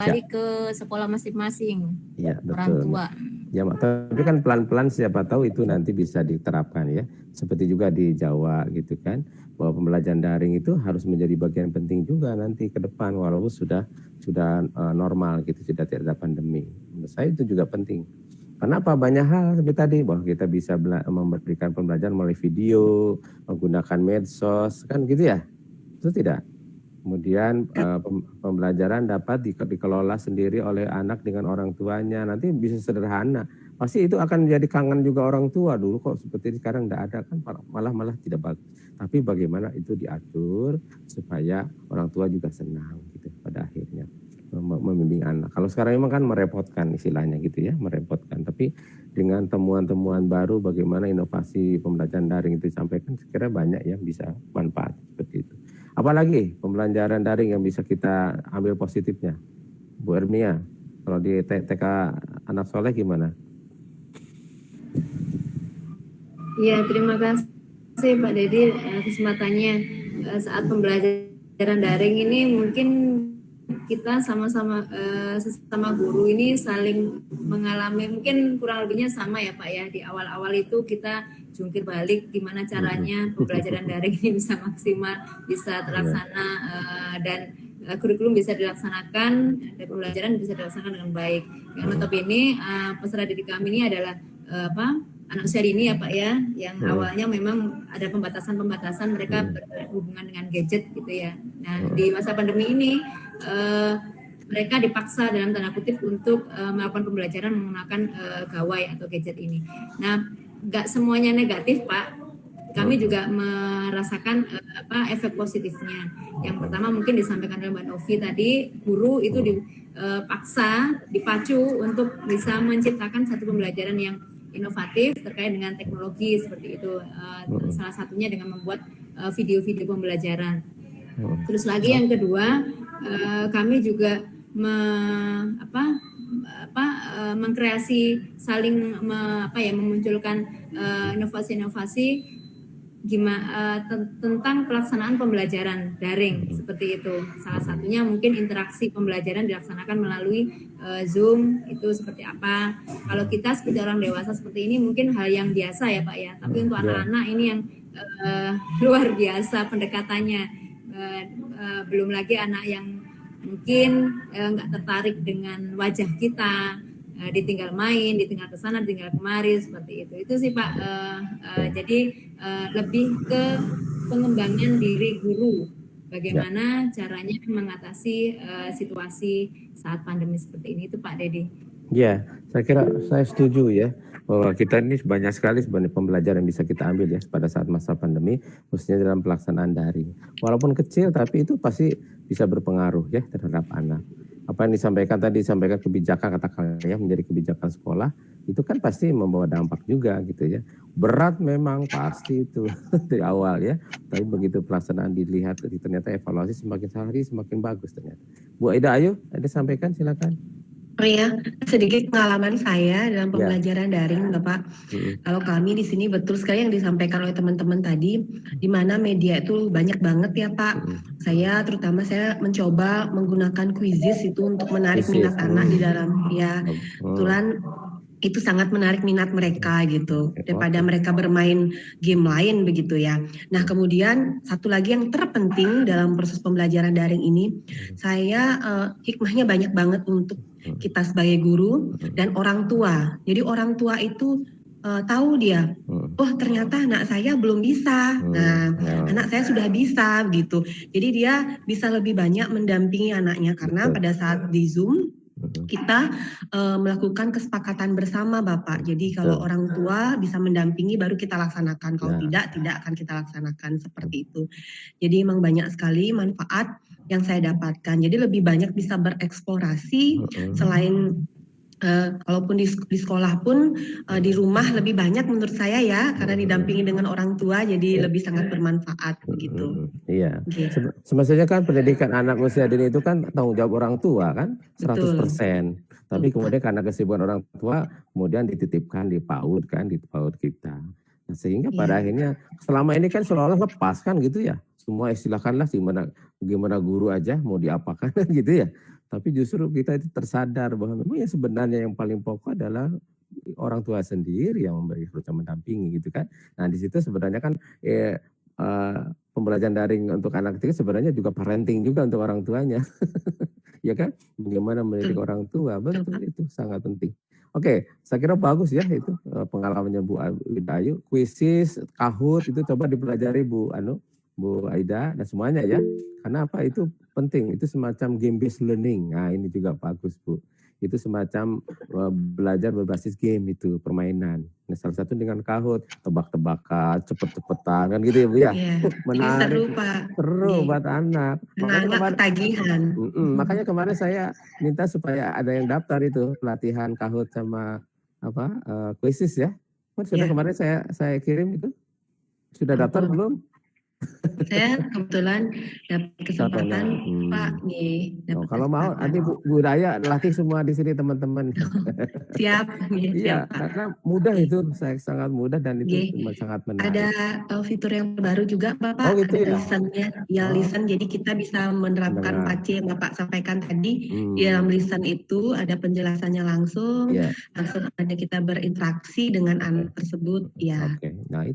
kembali ke sekolah masing-masing orang tua. Ya, tapi kan pelan-pelan siapa tahu itu nanti bisa diterapkan ya. Seperti juga di Jawa gitu kan, bahwa pembelajaran daring itu harus menjadi bagian penting juga nanti ke depan walaupun sudah normal gitu, sudah tidak ada pandemi. Menurut saya itu juga penting. Kenapa? Banyak hal seperti tadi bahwa kita bisa memberikan pembelajaran melalui video, menggunakan medsos kan gitu ya. Itu tidak. Kemudian pembelajaran dapat dikelola sendiri oleh anak dengan orang tuanya. Nanti bisa sederhana. Pasti itu akan menjadi kangen juga orang tua. Dulu kok seperti ini, sekarang tidak ada kan, malah tidak bagus. Tapi bagaimana itu diatur supaya orang tua juga senang gitu pada akhirnya membimbing anak. Kalau sekarang memang kan merepotkan istilahnya gitu ya, merepotkan. Tapi dengan temuan-temuan baru bagaimana inovasi pembelajaran daring itu disampaikan, sekiranya banyak yang bisa manfaat seperti itu. Apalagi pembelajaran daring yang bisa kita ambil positifnya, Bu Ermia, kalau di TK Anak Soleh gimana? Ya, terima kasih Pak Dedi kesempatannya. Saat pembelajaran daring ini mungkin kita sama-sama sesama guru ini saling mengalami, mungkin kurang lebihnya sama ya Pak ya. Di awal-awal itu kita jungkir balik gimana caranya pembelajaran daring ini bisa maksimal, bisa terlaksana dan kurikulum bisa dilaksanakan dan pembelajaran bisa dilaksanakan dengan baik. Yang notabene peserta didik kami ini adalah anak usia dini ya Pak ya, yang awalnya memang ada pembatasan mereka berhubungan dengan gadget gitu ya. Nah di masa pandemi ini mereka dipaksa dalam tanda kutip untuk melakukan pembelajaran menggunakan gawai atau gadget ini. Nah nggak semuanya negatif Pak. Kami juga merasakan efek positifnya. Yang pertama mungkin disampaikan oleh Mbak Novi tadi, guru itu dipacu untuk bisa menciptakan satu pembelajaran yang inovatif terkait dengan teknologi seperti itu. Salah satunya dengan membuat video-video pembelajaran. Terus lagi yang kedua, kami juga mengkreasi saling memunculkan inovasi-inovasi tentang pelaksanaan pembelajaran daring seperti itu. Salah satunya mungkin interaksi pembelajaran dilaksanakan melalui Zoom, itu seperti apa. Kalau kita seperti orang dewasa seperti ini mungkin hal yang biasa ya Pak ya, tapi untuk anak-anak ini yang luar biasa pendekatannya. Belum lagi anak yang mungkin nggak tertarik dengan wajah kita, ditinggal main, ditinggal ke sana, ditinggal kemari seperti itu. Itu sih Pak. Jadi lebih ke pengembangan diri guru. Bagaimana caranya mengatasi situasi saat pandemi seperti ini, itu Pak Dedi. Ya, saya kira saya setuju ya bahwa kita ini banyak sekali sebenarnya pembelajaran yang bisa kita ambil ya pada saat masa pandemi, khususnya dalam pelaksanaan daring. Walaupun kecil tapi itu pasti bisa berpengaruh ya terhadap anak. Apa yang disampaikan kebijakan katakanlah ya menjadi kebijakan sekolah itu kan pasti membawa dampak juga gitu ya. Berat memang pasti itu dari awal ya. Tapi begitu pelaksanaan dilihat ternyata evaluasi semakin hari semakin bagus ternyata. Bu Aida, ayo ada sampaikan silakan. Oh ya, sedikit pengalaman saya dalam pembelajaran daring, Bapak. Kalau kami di sini betul sekali yang disampaikan oleh teman-teman tadi, di mana media itu banyak banget ya Pak. Saya mencoba menggunakan quizzes itu untuk menarik minat anak di dalam kebetulan itu sangat menarik minat mereka gitu daripada mereka bermain game lain begitu ya. Nah kemudian satu lagi yang terpenting dalam proses pembelajaran daring ini, saya hikmahnya banyak banget untuk kita sebagai guru dan orang tua. Jadi orang tua itu tahu dia, oh ternyata anak saya belum bisa, nah anak saya sudah bisa gitu. Jadi dia bisa lebih banyak mendampingi anaknya karena pada saat di Zoom kita melakukan kesepakatan bersama Bapak. Jadi kalau orang tua bisa mendampingi baru kita laksanakan. Kalau tidak akan kita laksanakan seperti itu. Jadi memang banyak sekali manfaat yang saya dapatkan. Jadi lebih banyak bisa bereksplorasi selain kalaupun di sekolah pun di rumah lebih banyak menurut saya ya karena didampingi dengan orang tua jadi lebih sangat bermanfaat begitu. Iya. Semestinya kan pendidikan anak usia dini itu kan tanggung jawab orang tua kan 100%. Tapi kemudian karena kesibukan orang tua kemudian dititipkan di PAUD kita. Nah, sehingga pada akhirnya selama ini kan seolah-olah lepas kan gitu ya. Semua istilahkanlah gimana guru aja mau diapakan gitu ya. Tapi justru kita itu tersadar bahwa memang yang sebenarnya yang paling pokok adalah orang tua sendiri yang memberi harusnya mendampingi gitu kan. Nah di situ sebenarnya kan pembelajaran daring untuk anak kecil sebenarnya juga parenting juga untuk orang tuanya. Ya kan? Bagaimana mendidik orang tua, betul itu sangat penting. Oke, saya kira bagus ya itu pengalamannya Bu Ayu. Kuisis, Kahoot itu coba dipelajari Bu Aida dan semuanya ya. Karena apa itu penting, itu semacam game based learning. Nah, ini juga bagus Bu. Itu semacam belajar berbasis game itu, permainan. Nah, salah satu dengan Kahoot, tebak-tebakan, cepet-cepetan kan gitu ya Bu ya. Menarik. Seru Pak. Seru buat anak. Makanya ketagihan. Makanya kemarin saya minta supaya ada yang daftar itu pelatihan Kahoot sama Kuisis ya. Sudah kemarin saya kirim itu. Sudah daftar belum? Saya kebetulan dapat kesempatan Pak kalau mau nanti Bu Daya latih semua di sini teman-teman. Siap. Iya, karena mudah itu, sangat mudah dan itu sangat menarik. Ada fitur yang baru juga Bapak, gitu ada listennya, listen. Jadi kita bisa menerapkan PACE yang Bapak sampaikan tadi. Di dalam listen itu ada penjelasannya langsung, langsung ada kita berinteraksi dengan anak tersebut. Oke, nah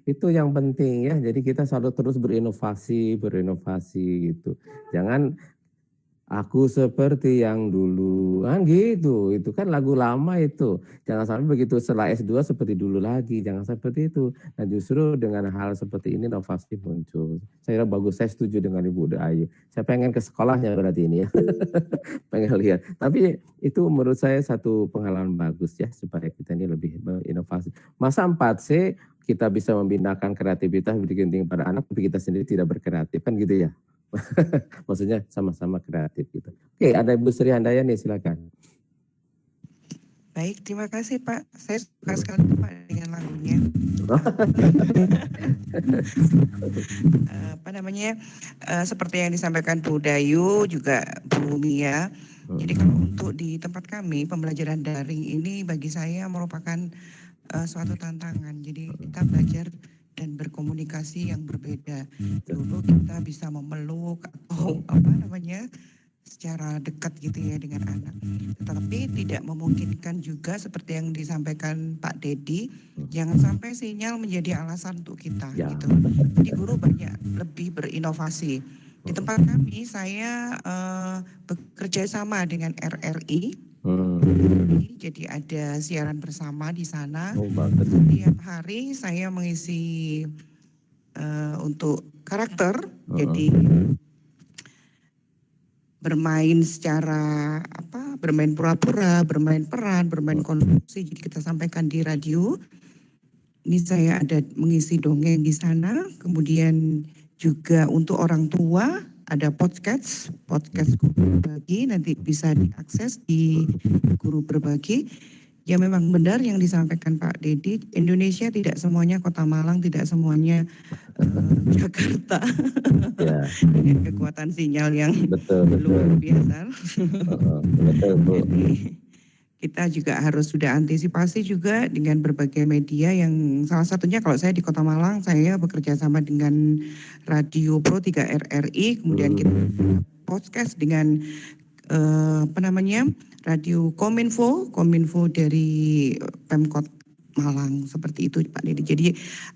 itu yang penting ya. Jadi kita selalu terus berinovasi gitu. Jangan aku seperti yang dulu, kan gitu. Itu kan lagu lama itu. Jangan sampai begitu setelah S2 seperti dulu lagi. Jangan seperti itu. Nah justru dengan hal seperti ini inovasi muncul. Saya kira bagus, saya setuju dengan Ibu Ayu. Saya pengen ke sekolahnya berarti ini ya. Pengen lihat. Tapi itu menurut saya satu pengalaman bagus ya. Supaya kita ini lebih berinovasi. Masa 4C kita bisa membinakan kreativitas bikin tinggi pada anak, tapi kita sendiri tidak berkreatif, kan gitu ya. Maksudnya sama-sama kreatif gitu. Oke, ada Ibu Sri Handayani, silakan. Baik, terima kasih Pak. Saya suka sekali Pak dengan lagunya. Seperti yang disampaikan Bu Dayu, juga Bu Mia. Jadi kalau untuk di tempat kami, pembelajaran daring ini bagi saya merupakan suatu tantangan. Jadi kita belajar dan berkomunikasi yang berbeda. Dulu kita bisa memeluk atau secara dekat gitu ya dengan anak. Tetapi tidak memungkinkan juga seperti yang disampaikan Pak Dedi, jangan sampai sinyal menjadi alasan untuk kita gitu. Jadi guru banyak lebih berinovasi. Di tempat kami saya bekerja sama dengan RRI. Jadi ada siaran bersama di sana. Setiap hari saya mengisi untuk karakter. Jadi bermain secara bermain pura-pura, bermain peran, bermain konstruksi. Jadi kita sampaikan di radio. Ini saya ada mengisi dongeng di sana. Kemudian juga untuk orang tua ada podcast Guru Berbagi, nanti bisa diakses di Guru Berbagi. Ya memang benar yang disampaikan Pak Dedi, Indonesia tidak semuanya Kota Malang, tidak semuanya Jakarta. Dengan kekuatan sinyal yang luar biasa. Jadi kita juga harus sudah antisipasi juga dengan berbagai media yang salah satunya kalau saya di Kota Malang, saya bekerja sama dengan Radio Pro 3 RRI, kemudian kita podcast dengan Radio Kominfo dari Pemkot Malang, seperti itu Pak Dedi. Jadi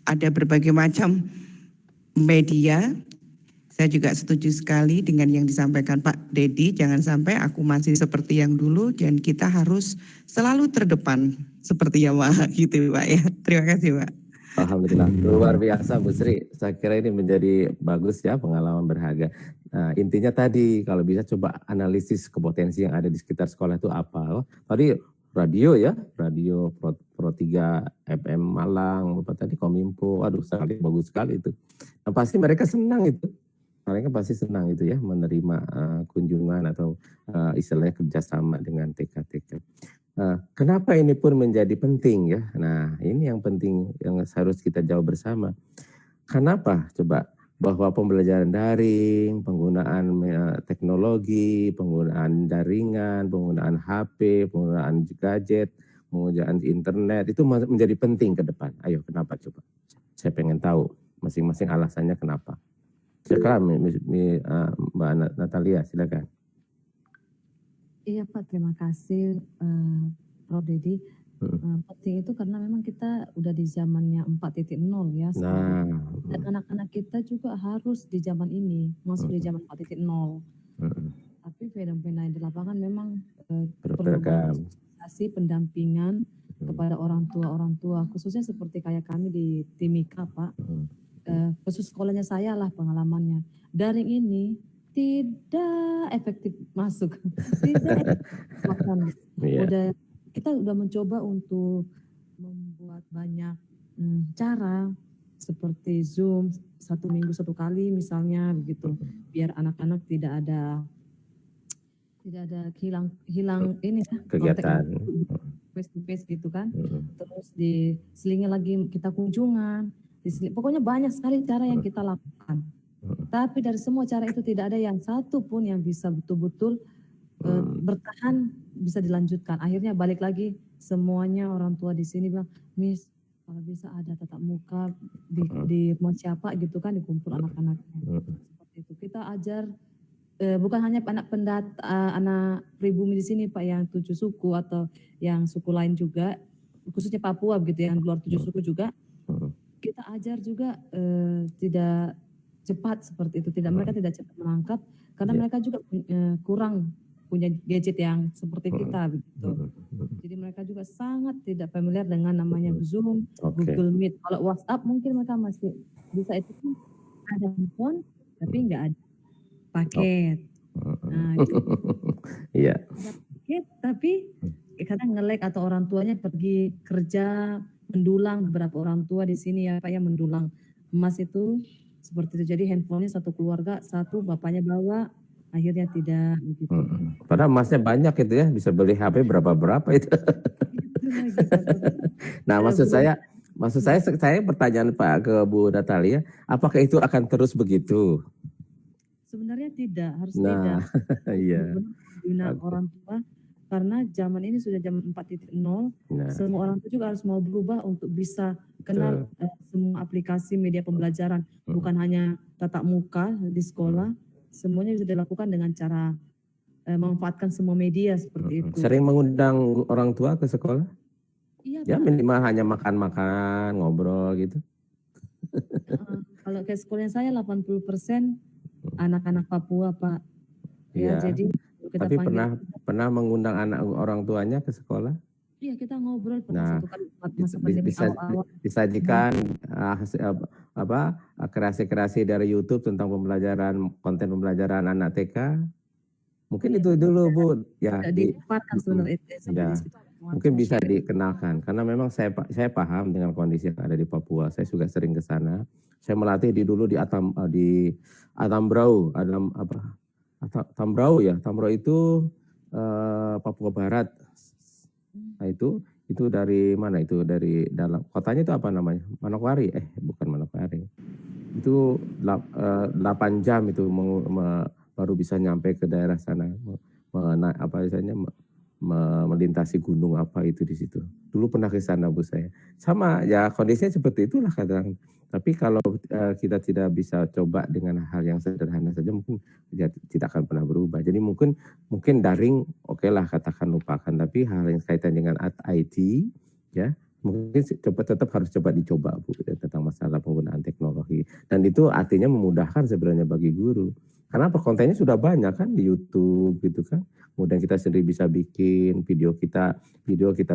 ada berbagai macam media. Saya juga setuju sekali dengan yang disampaikan Pak Dedi, jangan sampai aku masih seperti yang dulu dan kita harus selalu terdepan seperti yang gitu Pak ya. Terima kasih Pak. Alhamdulillah, luar biasa Bu Sri. Saya kira ini menjadi bagus ya, pengalaman berharga. Nah, intinya tadi kalau bisa coba analisis kepotensi yang ada di sekitar sekolah itu apa. Tadi radio ya, Radio Pro 3 FM Malang, apa tadi Kominfo, aduh sangat bagus sekali itu. Nah, pasti mereka senang itu. Mereka pasti senang itu ya menerima kunjungan atau istilahnya kerjasama dengan TK-TK. Kenapa ini pun menjadi penting ya? Nah ini yang penting yang harus kita jawab bersama. Kenapa? Coba bahwa pembelajaran daring, penggunaan teknologi, penggunaan jaringan, penggunaan HP, penggunaan gadget, penggunaan internet itu menjadi penting ke depan. Ayo kenapa coba? Saya pengen tahu masing-masing alasannya kenapa. Sekarang Mbak Natalia silakan. Iya Pak, terima kasih Prof. Dedi. Penting itu karena memang kita udah di zamannya 4.0 ya sekarang. Dan anak-anak kita juga harus di zaman ini, masuk di zaman 4.0. Tapi fenomena di lapangan memang perlu banyak sosialisasi, pendampingan kepada orang tua, khususnya seperti kayak kami di Timika Pak. Khusus sekolahnya saya lah pengalamannya. Daring ini tidak efektif masuk, tidak efektif. Kita udah mencoba untuk membuat banyak cara seperti Zoom 1 minggu 1 kali misalnya begitu, biar anak-anak tidak ada hilang ini ya kegiatan face to face gitu kan. Terus diselingi lagi kita kunjungan, pokoknya banyak sekali cara yang kita lakukan. Tapi dari semua cara itu tidak ada yang satu pun yang bisa betul-betul bertahan, bisa dilanjutkan. Akhirnya balik lagi semuanya orang tua di sini bilang, Miss kalau bisa ada tatap muka di rumah siapa gitu kan, dikumpul anak-anaknya. Seperti itu kita ajar bukan hanya anak pribumi di sini Pak yang 7 suku atau yang suku lain juga, khususnya Papua gitu yang luar 7 suku juga. Kita ajar juga tidak cepat seperti itu, mereka tidak cepat menangkap karena mereka juga kurang punya gadget yang seperti kita begitu. Jadi mereka juga sangat tidak familiar dengan namanya Zoom, Google Meet. Kalau WhatsApp mungkin mereka masih bisa, itu ada handphone tapi nggak ada paket. Nah, itu ada paket tapi kadang nge-lag atau orang tuanya pergi kerja mendulang, beberapa orang tua di sini ya Pak ya mendulang emas itu seperti itu. Jadi handphonenya satu keluarga, satu bapaknya bawa, akhirnya tidak begitu. Padahal emasnya banyak itu ya, bisa beli HP berapa itu. Nah, maksud saya pertanyaan Pak ke Bu Natalia, apakah itu akan terus begitu? Sebenarnya tidak, harus tidak. Iya. Orang tua, karena zaman ini sudah zaman 4.0, semua orang tua juga harus mau berubah untuk bisa kenal semua aplikasi media pembelajaran, bukan hanya tatap muka di sekolah. Semuanya bisa dilakukan dengan cara memanfaatkan semua media seperti itu. Sering mengundang orang tua ke sekolah? Iya, ya Pak. Minimal hanya makan-makan, ngobrol gitu. Kalau kayak sekolahnya saya 80% anak-anak Papua Pak. Ya, jadi kita tapi panggil. pernah mengundang orang tuanya ke sekolah? Iya, kita ngobrol pernah 1 kali masa pandemi awal-awal. Disajikan kreasi-kreasi dari YouTube tentang konten pembelajaran anak TK. Mungkin itu dulu Bu. Ya, mungkin bisa dikenalkan karena memang saya paham dengan kondisi yang ada di Papua. Saya juga sering ke sana. Saya melatih dulu di Atambrau, Tambrau ya. Tambrau itu Papua Barat. Nah, itu dari mana itu? Dari dalam kotanya itu apa namanya? Manokwari? Bukan Manokwari. Itu 8 jam itu baru bisa nyampe ke daerah sana. Melintasi gunung apa itu di situ. Dulu pernah ke sana Bu saya. Sama ya kondisinya seperti itulah kadang. Tapi kalau kita tidak bisa coba dengan hal yang sederhana saja mungkin tidak akan pernah berubah. Jadi mungkin daring lah katakan lupakan, tapi hal yang kaitan dengan IT ya mungkin tetap harus dicoba Bu tentang masalah penggunaan teknologi. Dan itu artinya memudahkan sebenarnya bagi guru. Karena kontennya sudah banyak kan di YouTube gitu kan. Kemudian kita sendiri bisa bikin video kita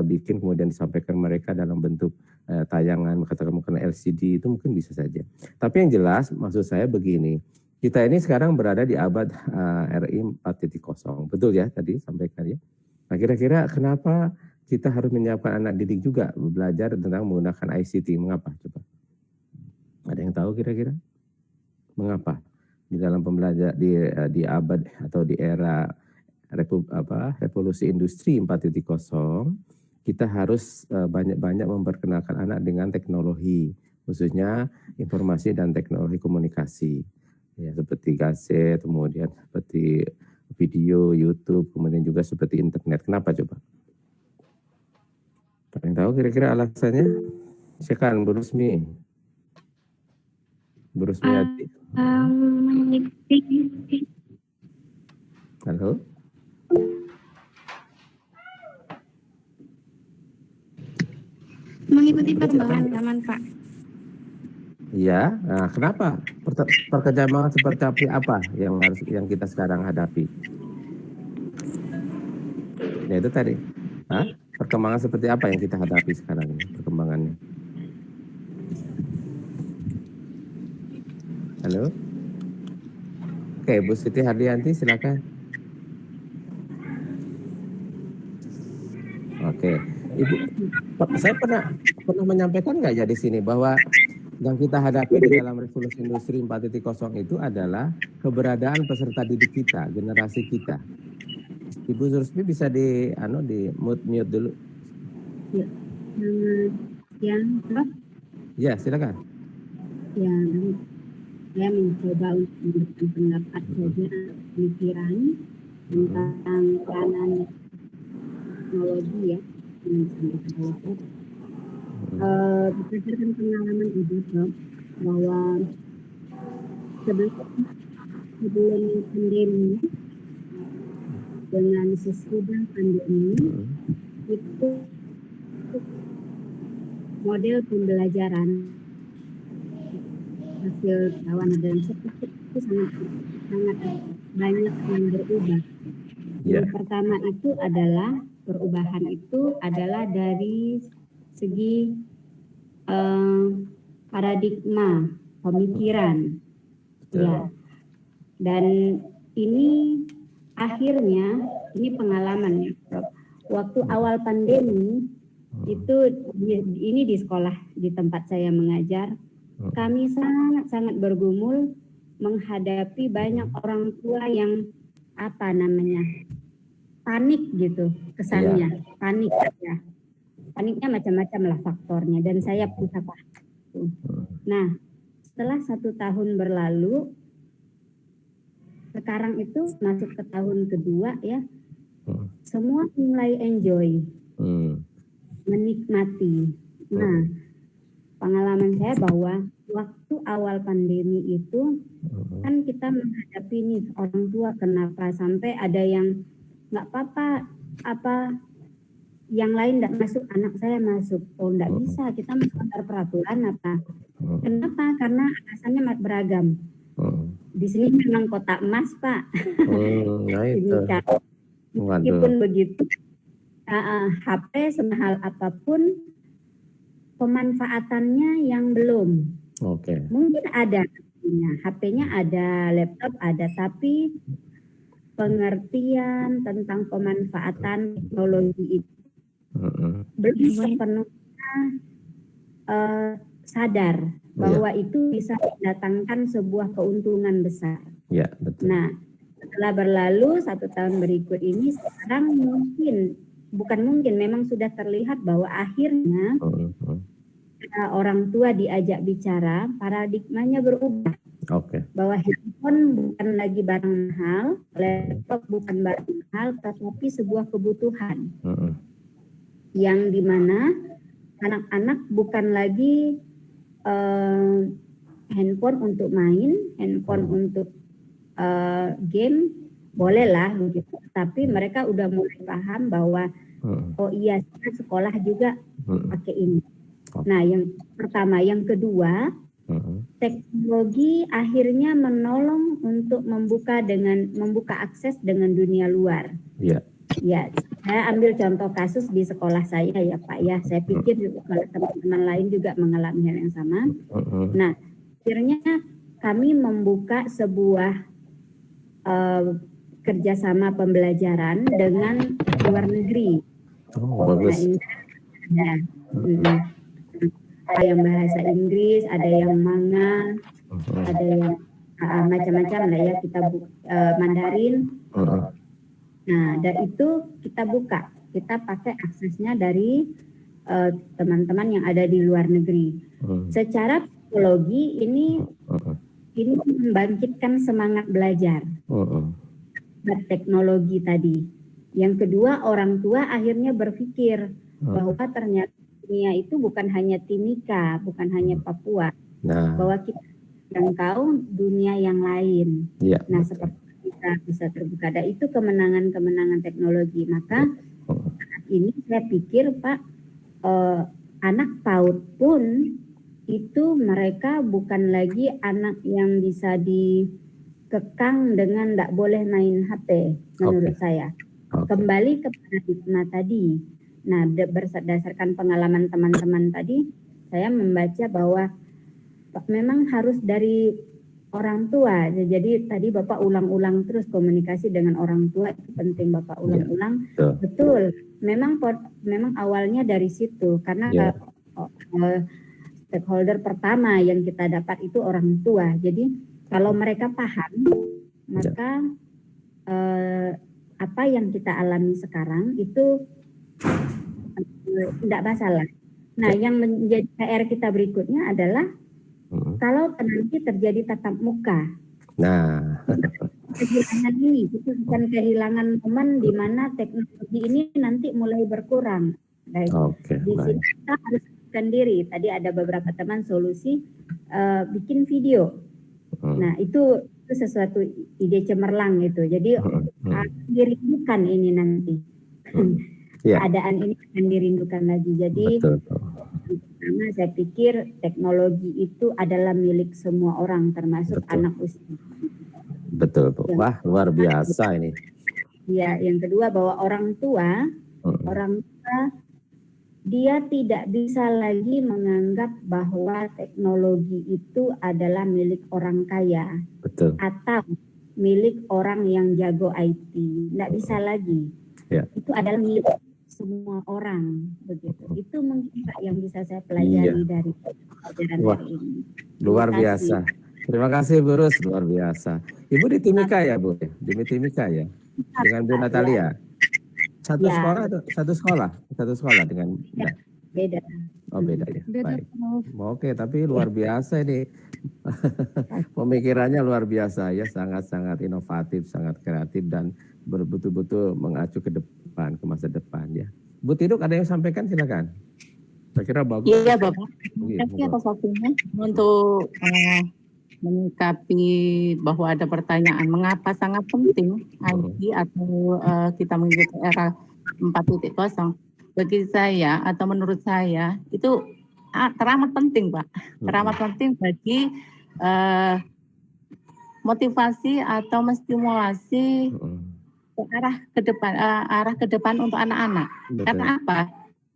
bikin kemudian disampaikan mereka dalam bentuk tayangan, katakan mungkin LCD itu mungkin bisa saja. Tapi yang jelas maksud saya begini, kita ini sekarang berada di abad RI 4.0, betul ya tadi sampaikan ya. Nah kira-kira kenapa kita harus menyiapkan anak didik juga belajar tentang menggunakan ICT? Mengapa coba? Ada yang tahu kira-kira? Mengapa di dalam pembelajar di abad atau di era revolusi industri 4.0 kita harus banyak-banyak memperkenalkan anak dengan teknologi, khususnya informasi dan teknologi komunikasi ya, seperti kaset, kemudian seperti video, YouTube, kemudian juga seperti internet. Kenapa coba? Ada yang tahu kira-kira alasannya? Silakan Bu Rusmi. Bu Rusmiati. Halo. mengikuti perkembangan zaman, Pak. Iya, nah kenapa perkembangan seperti apa yang kita sekarang hadapi? Ya itu tadi. Perkembangan seperti apa yang kita hadapi sekarang ini perkembangannya? Halo? Oke, Bu Siti Hardianti silakan. Oke, Ibu, saya pernah menyampaikan nggak ya di sini bahwa yang kita hadapi di dalam revolusi industri 4.0 itu adalah keberadaan peserta didik kita, generasi kita. Ibu Sursmi bisa di mute dulu. Ya, yang Prof. Ya, silakan. Ya, saya mencoba untuk memberikan pendapat saja, pemikiran tentang peranan teknologi ya yang disampaikan oleh Prof. Berdasarkan pengalaman Ibu Prof, bahwa sebelum pandemi dengan sesudah pandemi itu model pembelajaran hasil kawan dan seperti itu sangat banyak yang berubah. Yang pertama itu adalah perubahan itu adalah dari segi paradigma pemikiran, ya. Dan ini akhirnya ini pengalaman ya, Prof. Waktu awal pandemi itu ini di sekolah di tempat saya mengajar, kami sangat bergumul menghadapi banyak orang tua yang panik gitu kesannya, panik ya. Paniknya macam-macam lah faktornya dan saya bisa paham. Nah, setelah 1 tahun berlalu, sekarang itu masuk ke tahun kedua ya, semua mulai enjoy, menikmati. Nah, pengalaman saya bahwa waktu awal pandemi itu kan kita menghadapi nih orang tua, kenapa sampai ada yang nggak apa yang lain tidak masuk, anak saya masuk. Oh, tidak bisa, kita melanggar peraturan apa? Kenapa? Karena alasannya beragam. Di sini memang kota emas, Pak. Meskipun begitu, HP semahal apapun, pemanfaatannya yang belum. Mungkin ada, HP-nya ada, laptop ada, tapi pengertian tentang pemanfaatan teknologi itu belum sepenuhnya sadar bahwa itu bisa mendatangkan sebuah keuntungan besar. Ya, betul. Nah, setelah berlalu 1 tahun berikut ini, sekarang memang sudah terlihat bahwa akhirnya orang tua diajak bicara, paradigmanya berubah. Bahwa handphone bukan lagi barang mahal, laptop bukan barang mahal, tetapi sebuah kebutuhan. Yang dimana anak-anak bukan lagi handphone untuk main, handphone untuk game, bolehlah begitu. Tapi mereka udah mulai paham bahwa oh iya, sekolah juga pakai ini. Nah, yang pertama, yang kedua, teknologi akhirnya menolong untuk membuka akses dengan dunia luar. Ya, saya ambil contoh kasus di sekolah saya ya Pak ya. Saya pikir kalau teman-teman lain juga mengalami hal yang sama. Nah, akhirnya kami membuka sebuah kerjasama pembelajaran dengan luar negeri. Nah, ini ada yang bahasa Inggris, ada yang manga, ada yang macam-macam lah ya, kita Mandarin. Nah, dan itu kita buka, kita pakai aksesnya dari teman-teman yang ada di luar negeri. Secara psikologi ini membangkitkan semangat belajar. Teknologi tadi. Yang kedua, orang tua akhirnya berpikir bahwa ternyata dunia itu bukan hanya Timika, bukan hanya Papua, bahwa kita jangkau dunia yang lain. Nah, seperti kita bisa terbuka. Dan itu kemenangan teknologi. Maka saat ini saya pikir Pak, anak PAUD pun itu mereka bukan lagi anak yang bisa dikekang dengan tidak boleh main HP menurut saya. Kembali ke paradigma tadi. Nah, berdasarkan pengalaman teman-teman tadi, saya membaca bahwa memang harus dari orang tua. Jadi tadi Bapak ulang-ulang terus komunikasi dengan orang tua itu penting Bapak ulang-ulang. Betul. Memang awalnya dari situ karena stakeholder pertama yang kita dapat itu orang tua. Jadi kalau mereka paham, maka apa yang kita alami sekarang itu tidak masalah. Nah, yang menjadi PR kita berikutnya adalah kalau nanti terjadi tatap muka. Nah, kehilangan ini itu bukan kehilangan momen di mana teknologi ini nanti mulai berkurang. Di sini kita harus menentukan diri. Tadi ada beberapa teman solusi bikin video. Nah, itu sesuatu ide cemerlang itu. Jadi dirindukan ini nanti. Keadaan ini akan dirindukan lagi. Jadi pertama saya pikir teknologi itu adalah milik semua orang termasuk anak usia. Betul, Bu. Wah, luar biasa ini. Ya, yang kedua bahwa orang tua dia tidak bisa lagi menganggap bahwa teknologi itu adalah milik orang kaya. Betul. Atau milik orang yang jago IT. Tidak bisa lagi. Itu adalah milik semua orang begitu. Itu mungkin Pak yang bisa saya pelajari dari pelajaran hari ini. Luar biasa. Terima kasih Bu Rus, luar biasa. Ibu di Timika ya Bu? Di Timika ya? Dengan Bu Natalia? Satu sekolah dengan beda. Oh beda ya. Baik. Oke, tapi luar biasa ini. Pemikirannya luar biasa ya, sangat-sangat inovatif, sangat kreatif dan betul-betul mengacu ke depan, ke masa depan ya. Bu Tiduk ada yang sampaikan, silakan. Saya kira bagus. Iya Bapak. Terima kasih atas waktunya untuk menyikapi bahwa ada pertanyaan mengapa sangat penting IT atau kita mengikuti era 4.0. Bagi saya atau menurut saya itu teramat penting Pak. Teramat penting bagi motivasi atau menstimulasi arah ke depan untuk anak-anak. Karena apa?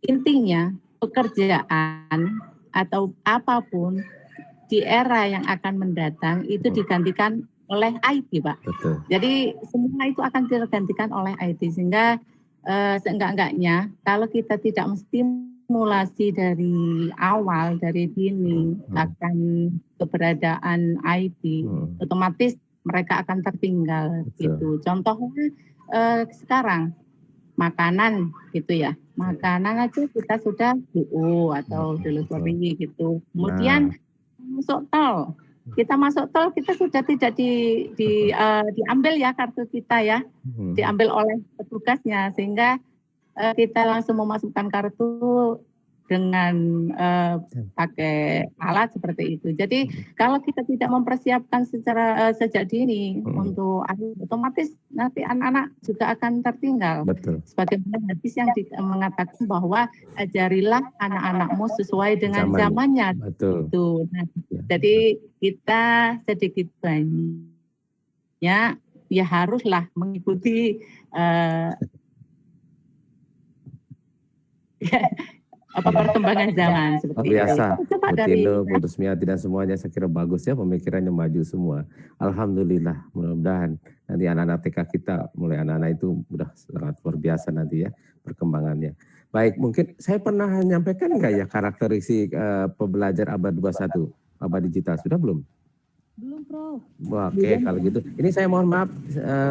Intinya pekerjaan atau apapun di era yang akan mendatang itu digantikan oleh IT, Pak. Betul. Jadi semua itu akan digantikan oleh IT sehingga seenggak-enggaknya kalau kita tidak menstimulasi dari awal, dari dini akan keberadaan IT, otomatis mereka akan tertinggal. Gitu. Contohnya sekarang makanan gitu ya, makanan aja kita sudah BU atau delivery gitu. Kemudian masuk tol, kita sudah tidak diambil ya kartu kita ya, diambil oleh petugasnya sehingga kita langsung memasukkan kartu dengan pakai alat seperti itu. Jadi kalau kita tidak mempersiapkan secara sejak dini untuk otomatis nanti anak-anak juga akan tertinggal. Betul. Sebagaimana hadis yang mengatakan bahwa ajarilah anak-anakmu sesuai dengan zamannya. Betul. Itu. Nah, jadi kita sedikit banyak ya haruslah mengikuti perkembangan zaman seperti biasa. itu. Bu Tindo, Bu Rusmiati dan semuanya saya kira bagus ya, pemikirannya maju semua. Alhamdulillah, mudah-mudahan nanti anak-anak TK kita, mulai anak-anak itu sudah sangat luar biasa nanti ya perkembangannya. Baik, mungkin saya pernah menyampaikan enggak ya karakteristik pembelajar abad 21, abad digital, sudah belum? Belum, Prof. Oke, kalau gitu. Ini saya mohon maaf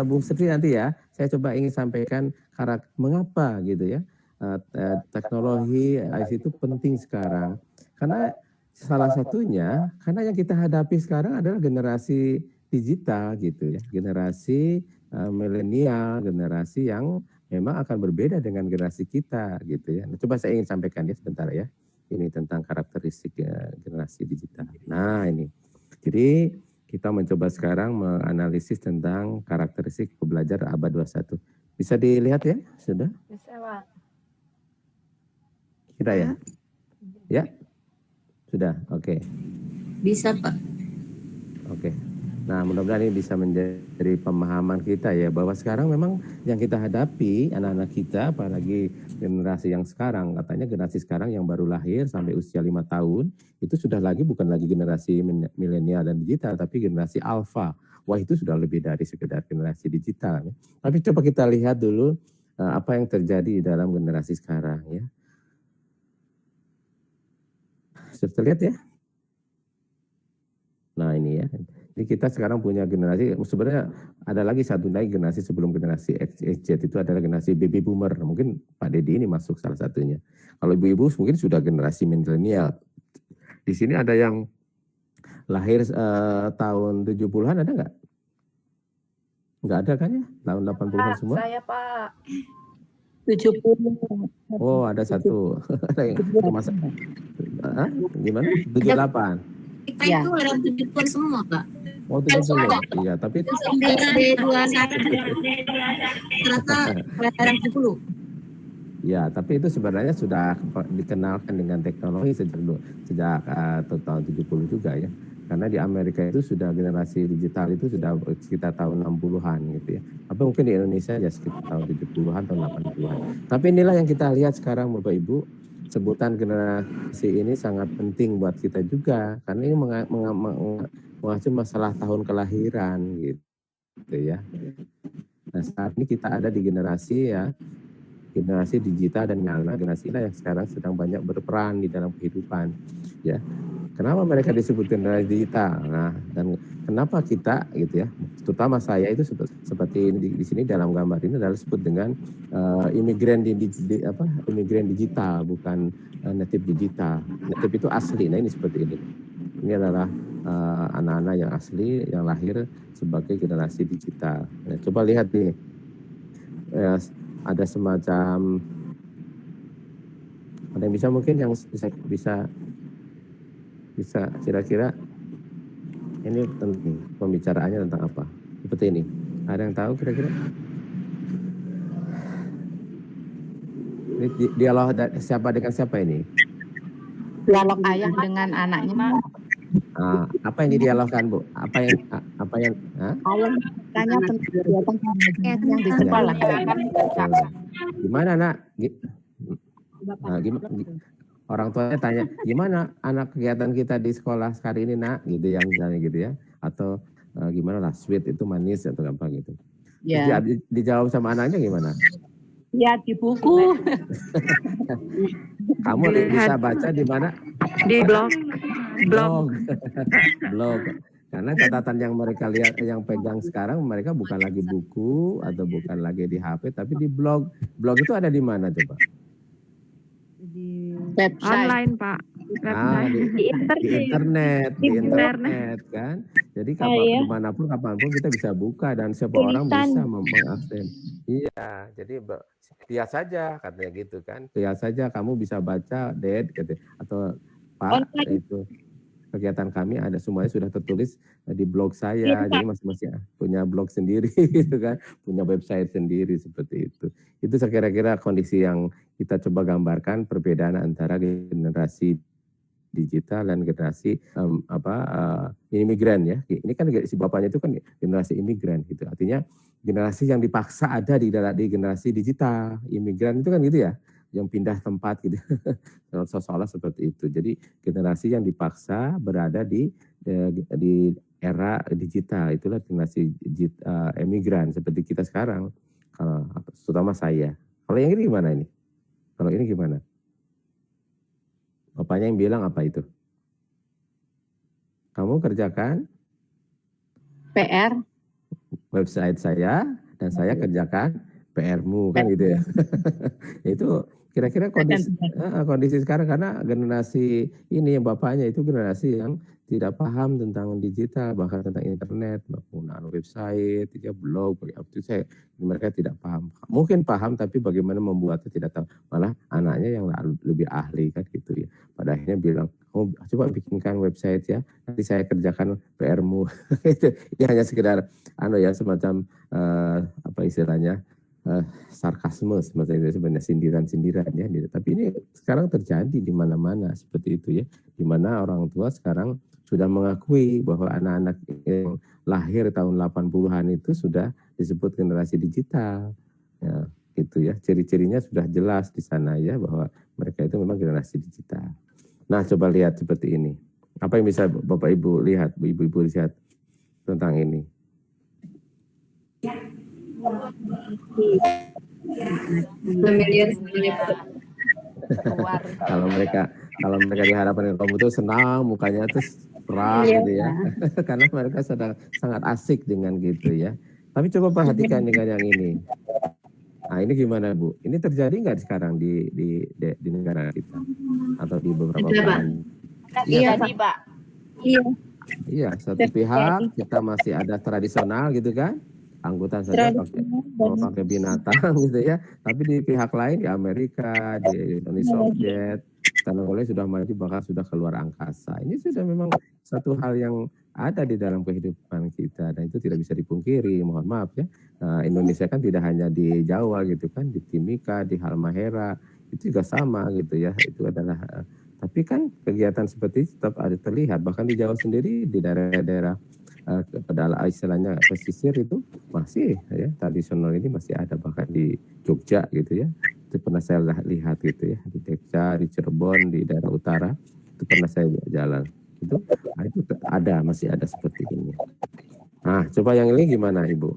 Bu Sri nanti ya, saya coba ingin sampaikan mengapa gitu ya. Teknologi ICT itu penting sekarang karena salah satunya karena yang kita hadapi sekarang adalah generasi digital gitu ya, generasi milenial, generasi yang memang akan berbeda dengan generasi kita gitu ya. Nah, coba saya ingin sampaikan ya sebentar ya, ini tentang karakteristik generasi digital. Nah ini, jadi kita mencoba sekarang menganalisis tentang karakteristik pembelajar abad 21. Bisa dilihat ya, sudah? Bisa, Pak. Kita ya. Ya, sudah, oke. Bisa Pak. Oke. Nah, mudah-mudahan ini bisa menjadi pemahaman kita ya, bahwa sekarang memang yang kita hadapi anak-anak kita, apalagi generasi yang sekarang, katanya generasi sekarang yang baru lahir sampai usia 5 tahun, itu sudah bukan lagi generasi milenial dan digital, tapi generasi alfa. Wah, itu sudah lebih dari sekedar generasi digital. Ya. Tapi coba kita lihat dulu apa yang terjadi dalam generasi sekarang ya. Sudah terlihat ya? Nah ini ya, jadi kita sekarang punya generasi, sebenarnya ada lagi satu lagi generasi sebelum generasi XZ itu adalah generasi baby boomer. Mungkin Pak Dedi ini masuk salah satunya. Kalau ibu-ibu mungkin sudah generasi milenial. Di sini ada yang lahir tahun 70-an, ada nggak? Nggak ada kan ya? Tahun 80-an semua? Saya Pak. 70. Oh ada satu. Ada yang masa, gimana? 78. Kita itu lewat 70-an semua Pak. Oh 70. Iya, tapi SD 21 rata kelahiran 70. ya, tapi itu sebenarnya sudah dikenalkan dengan teknologi sejak tahun 70 juga ya. Karena di Amerika itu sudah generasi digital itu sudah sekitar tahun 60-an gitu ya. Tapi mungkin di Indonesia ya sekitar tahun 70-an, tahun 80-an. Tapi inilah yang kita lihat sekarang Bapak Ibu, sebutan generasi ini sangat penting buat kita juga. Karena ini mengacu masalah tahun kelahiran gitu ya. Nah saat ini kita ada di generasi ya, generasi digital dan generasi ini yang sekarang sedang banyak berperan di dalam kehidupan ya. Kenapa mereka disebut generasi digital? Nah, dan kenapa kita gitu ya, terutama saya itu seperti di sini dalam gambar ini adalah disebut dengan imigran imigran digital, bukan native digital. Native itu asli. Nah ini seperti ini. Ini adalah anak-anak yang asli yang lahir sebagai generasi digital. Nah, coba lihat nih, ada semacam, ada yang bisa mungkin yang bisa kira-kira ini tentang pembicaraannya tentang apa? Seperti ini. Ada yang tahu kira-kira? Ini dialog siapa dengan siapa ini? Dialog ayah dengan anaknya. Apa yang didialogkan Bu? Apa yang? Ayah tanya tentang yang di sekolah. Gimana nak? Gimana? Orang tuanya tanya, gimana anak kegiatan kita di sekolah hari ini nak, gitu ya misalnya gitu ya, atau gimana lah, sweet itu manis atau apa gitu. Ya. Dijawab sama anaknya gimana? Ya di buku. Kamu bisa baca di mana? Di blog. Blog. Karena catatan yang mereka lihat, yang pegang sekarang, mereka bukan lagi buku atau bukan lagi di HP, tapi di blog. Blog itu ada di mana coba? Di Website. Online Pak. Di internet kan. Jadi dimanapun kapanpun kita bisa buka dan siapa orang bisa mengakses. Iya, jadi lihat saja katanya gitu kan. Lihat saja kamu bisa baca Ded gitu, atau Pak itu kegiatan kami ada semuanya sudah tertulis di blog saya. Jadi masing-masing punya blog sendiri gitu kan, punya website sendiri seperti itu. Itu saya kira-kira kondisi yang kita coba gambarkan perbedaan antara generasi digital dan generasi imigran ya. Ini kan si bapaknya itu kan generasi imigran gitu. Artinya generasi yang dipaksa ada di generasi digital. Imigran itu kan gitu ya, yang pindah tempat gitu. Seolah-olah seperti itu. Jadi generasi yang dipaksa berada di era digital, itulah generasi imigran seperti kita sekarang. Kalau terutama saya. Kalau yang ini gimana ini? Kalau ini gimana? Bapaknya yang bilang apa itu? Kamu kerjakan PR website saya dan saya kerjakan PR-mu kan gitu ya. Itu kira-kira kondisi sekarang, karena generasi ini yang bapaknya itu generasi yang tidak paham tentang digital, bahkan tentang internet, penggunaan website, blog, mereka tidak paham. Mungkin paham tapi bagaimana membuatnya tidak tahu. Malah anaknya yang lebih ahli kan gitu ya. Pada akhirnya bilang, kamu coba bikinkan website ya, nanti saya kerjakan PR-mu. Itu hanya sekedar semacam apa istilahnya, sarkasme sebenarnya sindiran-sindiran ya. Tapi ini sekarang terjadi di mana-mana seperti itu ya. Di mana orang tua sekarang sudah mengakui bahwa anak-anak yang lahir tahun 80-an itu sudah disebut generasi digital. Ya, gitu ya. Ciri-cirinya sudah jelas di sana ya, bahwa mereka itu memang generasi digital. Nah, coba lihat seperti ini. Apa yang bisa Bapak Ibu lihat, Ibu-ibu lihat tentang ini? Kalau mereka dihadapkan dengan komputer senang, mukanya terus perang gitu ya. Karena mereka sangat asik dengan gitu ya. Tapi coba perhatikan dengan yang ini. Nah, ini gimana Bu? Ini terjadi nggak sekarang di negara kita atau di beberapa belahan? Iya, Pak. Iya, satu pihak kita masih ada tradisional gitu kan, angkutan saja pakai binatang gitu ya. Tapi di pihak lain di Amerika, di Uni Soviet, teknologi sudah maju bahkan sudah keluar angkasa. Ini sudah memang satu hal yang ada di dalam kehidupan kita dan itu tidak bisa dipungkiri. Mohon maaf ya, Indonesia kan tidak hanya di Jawa gitu kan, di Timika, di Halmahera itu juga sama gitu ya. Itu adalah tapi kan kegiatan seperti itu tetap ada terlihat, bahkan di Jawa sendiri di daerah-daerah pada istilahnya pesisir itu masih ya tradisional ini masih ada, bahkan di Jogja gitu ya. Itu pernah saya lihat gitu ya, di Jogja, di Cirebon, di daerah utara itu pernah saya jalan. Itu ada, masih ada seperti ini. Nah, coba yang ini gimana Ibu?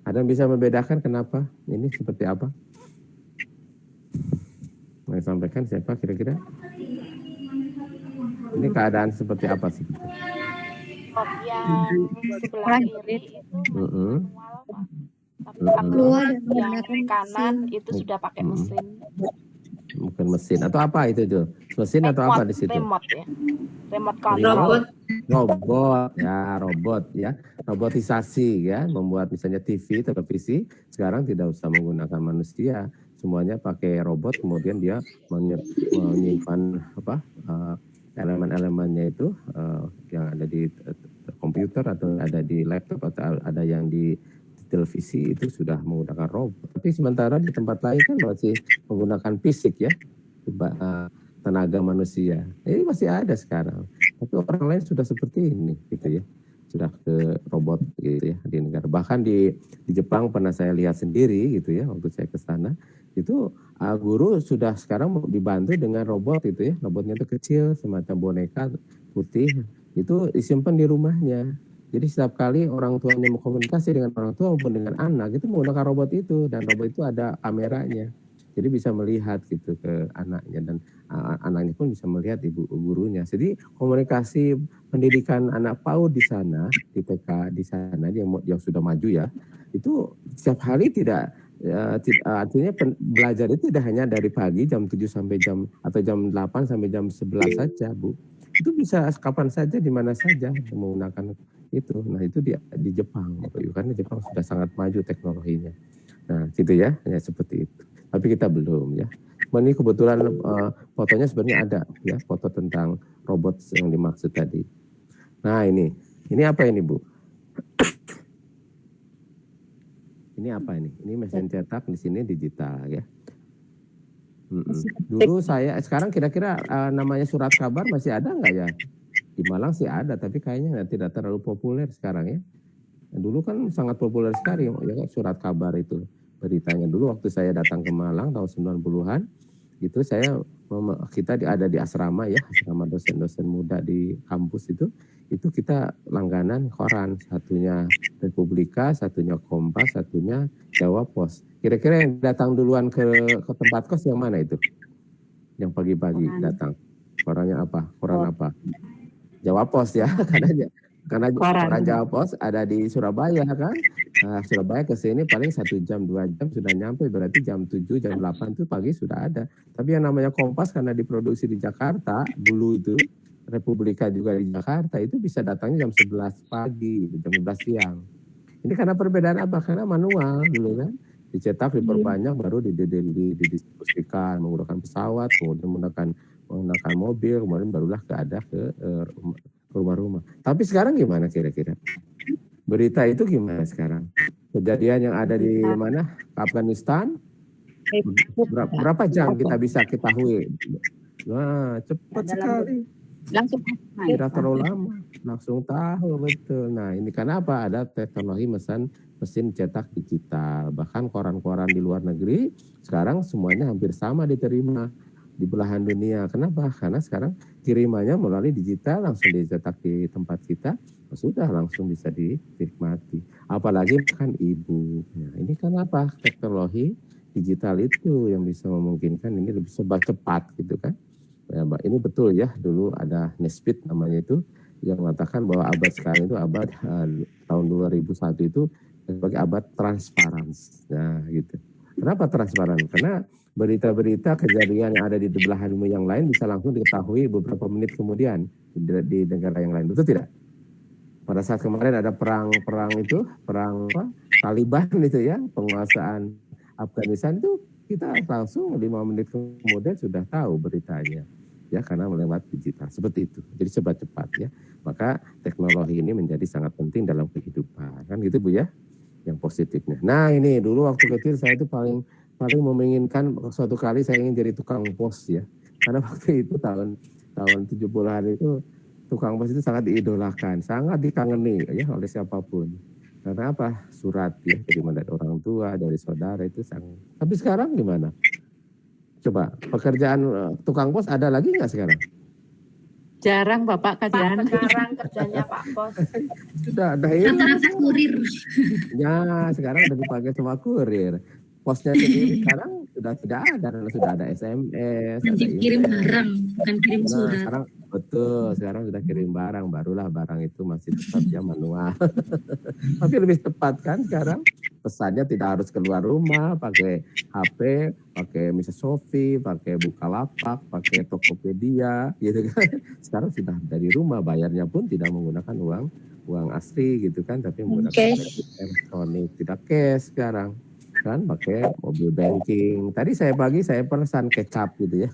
Ada yang bisa membedakan kenapa ini seperti apa? Mau sampaikan siapa kira-kira? Ini keadaan seperti apa sih? Yang sebelah kiri itu manual, tapi yang kanan itu sudah pakai mesin. Bukan mesin atau apa itu tuh? Mesin remote, atau apa di situ? Remote ya. Remote control. Robot ya. Robotisasi ya, membuat misalnya TV, televisi sekarang tidak usah menggunakan manusia. Semuanya pakai robot, kemudian dia menyimpan elemen-elemennya itu yang ada di komputer atau ada di laptop atau ada yang di televisi itu sudah menggunakan robot. Tapi sementara di tempat lain kan masih menggunakan fisik ya, tenaga manusia. Ini masih ada sekarang. Tapi orang lain sudah seperti ini gitu ya. Sudah ke robot gitu ya di negara. Bahkan di Jepang pernah saya lihat sendiri gitu ya waktu saya ke sana. Itu guru sudah sekarang dibantu dengan robot itu ya. Robotnya itu kecil semacam boneka putih. Itu disimpan di rumahnya. Jadi setiap kali orang tuanya mau komunikasi dengan orang tua maupun dengan anak itu menggunakan robot itu, dan robot itu ada kameranya. Jadi bisa melihat gitu ke anaknya, dan anaknya pun bisa melihat ibu gurunya. Jadi komunikasi pendidikan anak PAUD di sana, di TK di sana yang sudah maju ya, itu setiap hari artinya belajar itu tidak hanya dari pagi jam 7 sampai jam 8 sampai jam 11 saja, Bu. Itu bisa kapan saja di mana saja menggunakan itu. Nah, itu di Jepang, karena Jepang sudah sangat maju teknologinya. Nah, gitu ya, seperti itu. Tapi kita belum ya. Ini kebetulan fotonya sebenarnya ada ya, foto tentang robot yang dimaksud tadi. Nah, ini apa ini, Bu? Ini apa ini? Ini mesin cetak, di sini digital ya. Dulu sekarang kira-kira namanya surat kabar masih ada nggak ya? Di Malang sih ada, tapi kayaknya tidak terlalu populer sekarang ya. Dulu kan sangat populer sekali ya surat kabar itu. Beritanya dulu waktu saya datang ke Malang tahun 90-an, itu kita ada di asrama ya, asrama dosen-dosen muda di kampus itu kita langganan koran, satunya Republika, satunya Kompas, satunya Jawa Pos. Kira-kira yang datang duluan ke tempat kos yang mana itu? Yang pagi-pagi datang. Korannya apa? Koran apa? Jawa Pos ya, karena koran Jawa Pos ada di Surabaya kan. Nah, Surabaya ke sini paling 1 jam 2 jam sudah nyampe, berarti jam 7 jam 8 itu pagi sudah ada. Tapi yang namanya Kompas karena diproduksi di Jakarta dulu itu, Republika juga di Jakarta, itu bisa datangnya jam 11 pagi, jam 11 siang. Ini karena perbedaan apa? Karena manual dulu kan, dicetak, diperbanyak, baru didistribusikan menggunakan pesawat, kemudian menggunakan mobil, kemudian barulah ke rumah-rumah. Tapi sekarang gimana kira-kira? Berita itu gimana sekarang? kejadian yang ada di mana? Afghanistan. Berapa jam kita bisa ketahui? Wah, cepat sekali. Langsung Tidak terlalu lama, langsung tahu betul. Nah, ini karena apa? Ada teknologi mesin cetak digital. Bahkan koran-koran di luar negeri sekarang semuanya hampir sama diterima di belahan dunia. Kenapa? Karena sekarang kirimannya melalui digital, langsung dicetak di tempat kita, sudah langsung bisa dinikmati. Apalagi kan ibu. Nah, ini kan apa? Teknologi digital itu yang bisa memungkinkan ini lebih serba cepat gitu kan. Ya, Mbak, ini betul ya, dulu ada Nesbitt namanya itu yang mengatakan bahwa abad sekarang itu abad tahun 2001 itu sebagai abad transparansi. Nah, gitu. Kenapa transparan? Karena berita-berita kejadian yang ada di belahan bumi yang lain bisa langsung diketahui beberapa menit kemudian di negara yang lain. Betul tidak? Pada saat kemarin ada perang Taliban itu ya, penguasaan Afghanistan itu kita langsung 5 menit kemudian sudah tahu beritanya ya, karena melewat digital seperti itu. Jadi cepat ya. Maka teknologi ini menjadi sangat penting dalam kehidupan kan gitu Bu ya, yang positifnya. Nah, ini dulu waktu kecil saya itu paling menginginkan suatu kali saya ingin jadi tukang pos ya, karena waktu itu tahun 70-an itu tukang pos itu sangat diidolakan, sangat dikangeni ya oleh siapapun. Karena apa? Surat ya, dari orang tua, dari saudara itu sangat. Tapi sekarang gimana? Coba pekerjaan tukang pos ada lagi nggak sekarang? jarang Bapak kerjaan. Sekarang kerjanya Pak Pos. Sudah ada ya. Rata-rata kurir. Ya, sekarang udah dipakai semua kurir. Posnya sendiri sekarang sudah tidak ada, karena sudah ada SMS. Nanti kirim barang, bukan kirim surat. Sekarang betul, sekarang sudah kirim barang, barulah barang itu masih tetap ya manual. Tapi lebih cepat kan sekarang. Pesannya tidak harus keluar rumah, pakai HP, pakai Mrs. Sophie, pakai Bukalapak, pakai Tokopedia, gitu kan. Sekarang sudah dari rumah, bayarnya pun tidak menggunakan uang asli gitu kan, tapi menggunakan elektronik, tidak cash sekarang. Kan pakai mobil banking. Tadi pagi saya pesan kecap gitu ya.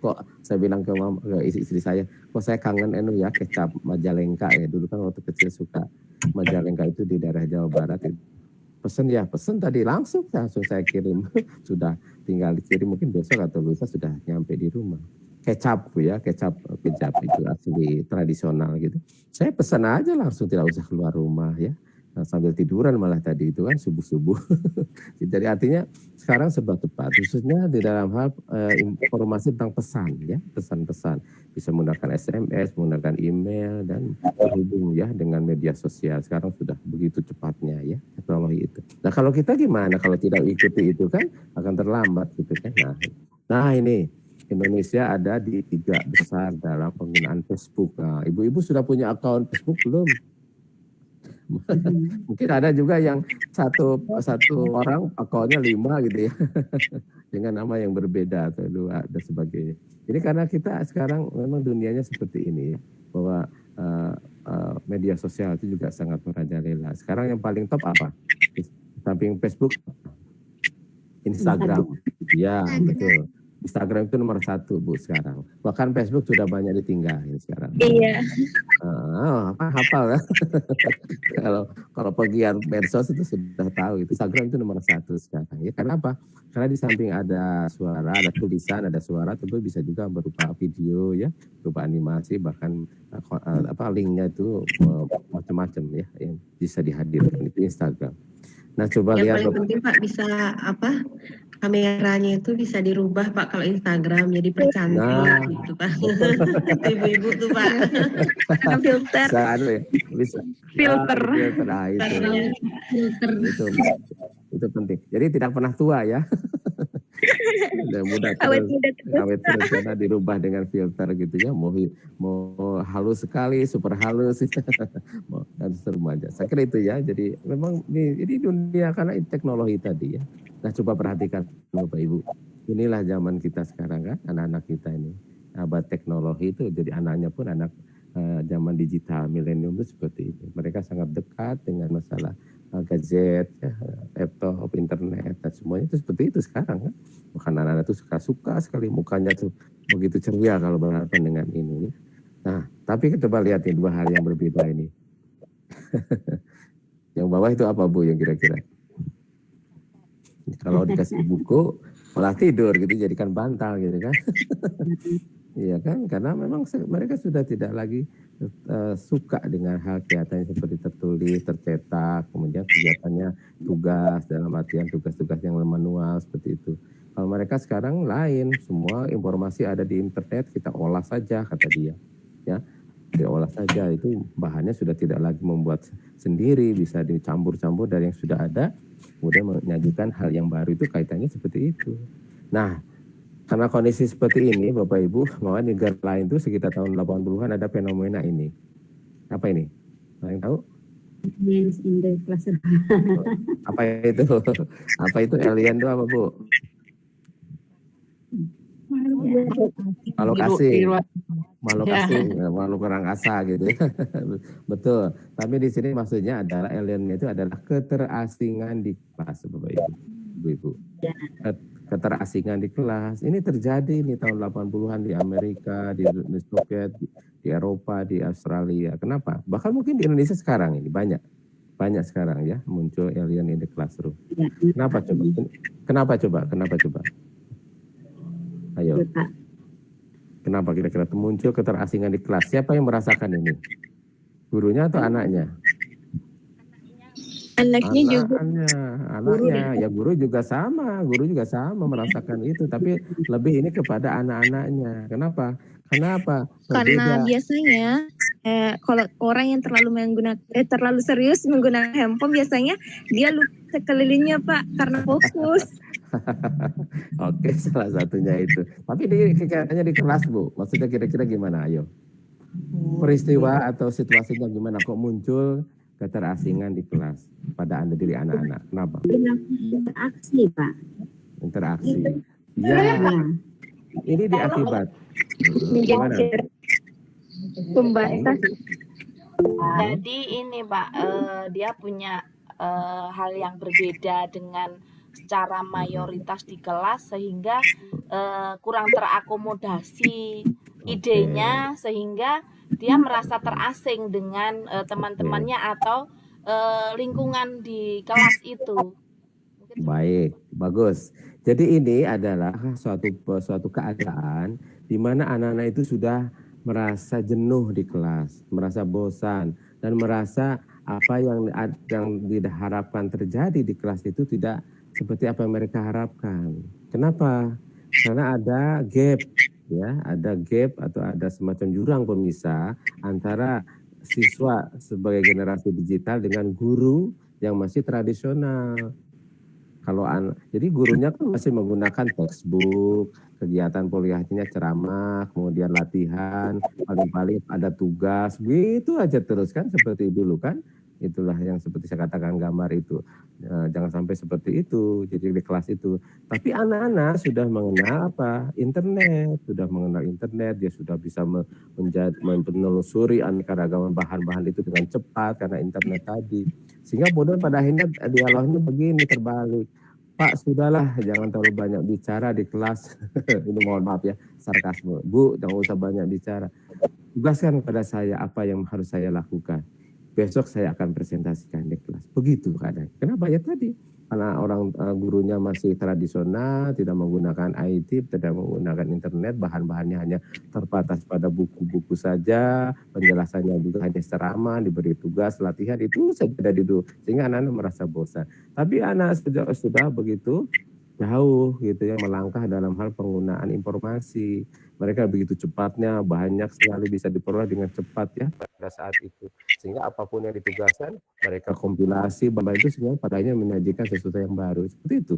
Kok saya bilang ke istri saya, kok saya kangen ya kecap Majalengka ya. Dulu kan waktu kecil suka Majalengka itu di daerah Jawa Barat itu. Pesen tadi langsung saya kirim. Sudah tinggal dikirim, mungkin besok atau lusa sudah nyampe di rumah. Kecap ya, kecap itu asli tradisional gitu. Saya pesan aja langsung, tidak usah keluar rumah ya. Nah, sambil tiduran malah tadi itu kan subuh-subuh. Jadi artinya sekarang serba cepat, khususnya di dalam hal informasi tentang pesan ya, pesan-pesan bisa menggunakan SMS, menggunakan email dan berhubung ya dengan media sosial. Sekarang sudah begitu cepatnya ya teknologi itu. Nah, kalau kita gimana kalau tidak ikuti itu kan akan terlambat gitu kan. Nah ini Indonesia ada di 3 besar dalam penggunaan Facebook. Nah, ibu-ibu sudah punya akun Facebook belum? Mungkin ada juga yang satu orang akunnya 5 gitu ya dengan nama yang berbeda atau 2 dan sebagainya. Jadi karena kita sekarang memang dunianya seperti ini bahwa media sosial itu juga sangat merajalela. Sekarang yang paling top apa? Di samping Facebook, Instagram. Ya betul. Instagram itu nomor 1 Bu sekarang. Bahkan Facebook sudah banyak ditinggalin sekarang. Iya. Hafal ya. kalau pegiat medsos itu sudah tahu itu Instagram itu nomor 1 sekarang. Ya karena apa? Karena di samping ada suara, ada tulisan, ada suara, tentu bisa juga berupa video ya, berupa animasi, bahkan linknya itu macam-macam ya yang bisa dihadirkan itu Instagram. Nah coba yang lihat. Yang paling penting Pak bisa kameranya itu bisa dirubah Pak kalau Instagram jadi percantik gitu Pak. Ibu-ibu tuh Pak. Filter. Bisa. Filter. Nah, itu penting. Jadi tidak pernah tua ya. Mudah awet terus karena dirubah dengan filter gitu ya, mau halus sekali, super halus dan remaja. Saya kira itu ya. Jadi memang ini dunia karena teknologi tadi ya. Nah coba perhatikan Bapak Ibu, inilah zaman kita sekarang kan, anak-anak kita ini abad teknologi itu, jadi anaknya pun anak zaman digital milenium itu seperti itu. Mereka sangat dekat dengan masalah gadget, ya, laptop, internet, dan semuanya itu seperti itu sekarang kan. Bahkan anak-anak itu suka sekali, mukanya tuh begitu ceria kalau berhadapan dengan ini. Nah, tapi coba lihat nih 2 hal yang berbeda ini. Yang bawah itu apa Bu yang kira-kira? Kalau dikasih buku malah tidur gitu, jadikan bantal gitu kan. Iya kan, karena memang mereka sudah tidak lagi suka dengan hal kegiatan seperti tertulis, tercetak, kemudian kegiatannya tugas, dalam artian tugas-tugas yang manual seperti itu. Kalau mereka sekarang lain, semua informasi ada di internet, kita olah saja kata dia, ya, diolah saja, itu bahannya sudah tidak lagi membuat sendiri, bisa dicampur-campur dari yang sudah ada, kemudian menyajikan hal yang baru, itu kaitannya seperti itu. Nah, karena kondisi seperti ini, Bapak Ibu, bahwa negara lain itu sekitar tahun 80-an ada fenomena ini. Apa ini? Ada yang tahu? Aliens in the classroom. Apa itu? Apa itu alien itu apa, Bu? Makhluk asing. Makhluk asing, makhluk angkasa gitu. Betul. Tapi di sini maksudnya adalah alien itu adalah keterasingan di kelas, Bapak Ibu. Ibu. Keterasingan di kelas ini terjadi di tahun 80-an di Amerika, di Soviet, di Eropa, di Australia. Kenapa? Bahkan mungkin di Indonesia sekarang ini banyak sekarang ya muncul alien in the classroom. Kenapa coba? Kenapa coba? Ayo. Kenapa kira-kira muncul keterasingan di kelas? Siapa yang merasakan ini? Gurunya atau anaknya? Anaknya, ya guru juga sama merasakan itu, tapi lebih ini kepada anak-anaknya. Kenapa? Karena biasanya kalau orang yang terlalu serius menggunakan handphone, biasanya dia lupa sekelilingnya, Pak, karena fokus. Oke, salah satunya itu. Tapi kayaknya di kelas, Bu, maksudnya kira-kira gimana? Ayo, peristiwa atau situasinya gimana kok muncul keterasingan di kelas pada diri anak-anak? Kenapa? Interaksi, Pak. Interaksi. Ya. Ini diakibat. Gimana? Pembatas. Jadi ini, Pak, dia punya hal yang berbeda dengan secara mayoritas di kelas, sehingga kurang terakomodasi idenya, sehingga dia merasa terasing dengan teman-temannya atau lingkungan di kelas itu. Baik, bagus. Jadi ini adalah suatu keadaan di mana anak-anak itu sudah merasa jenuh di kelas, merasa bosan, dan merasa apa yang diharapkan terjadi di kelas itu tidak seperti apa yang mereka harapkan. Kenapa? Karena ada gap. Ya, ada gap atau ada semacam jurang pemisah antara siswa sebagai generasi digital dengan guru yang masih tradisional. Jadi gurunya kan masih menggunakan textbook, kegiatan kuliahnya ceramah, kemudian latihan, paling-paling ada tugas, gitu aja terus kan seperti dulu kan. Itulah yang seperti saya katakan gambar itu. Jangan sampai seperti itu, jadi di kelas itu. Tapi anak-anak sudah mengenal internet, dia sudah bisa menelusuri aneka ragam bahan-bahan itu dengan cepat karena internet tadi. Sehingga kemudian pada akhirnya dialognya begini terbalik. Pak, sudahlah, jangan terlalu banyak bicara di kelas. Ini mohon maaf ya, sarkasme. Bu, jangan usah banyak bicara. Tugaskan kepada saya apa yang harus saya lakukan. Besok saya akan presentasikan di kelas. Begitu keadaan. Kenapa? Ya tadi. Karena orang gurunya masih tradisional, tidak menggunakan IT, tidak menggunakan internet, bahan-bahannya hanya terbatas pada buku-buku saja, penjelasannya juga hanya ceramah, diberi tugas, latihan, itu saja dulu. Sehingga anak-anak merasa bosan. Tapi anak sudah begitu jauh gitu ya, melangkah dalam hal penggunaan informasi. Mereka begitu cepatnya, banyak sekali bisa diperoleh dengan cepat ya pada saat itu. Sehingga apapun yang ditugaskan, mereka kompilasi, bahwa itu sebenarnya padanya menyajikan sesuatu yang baru. Seperti itu.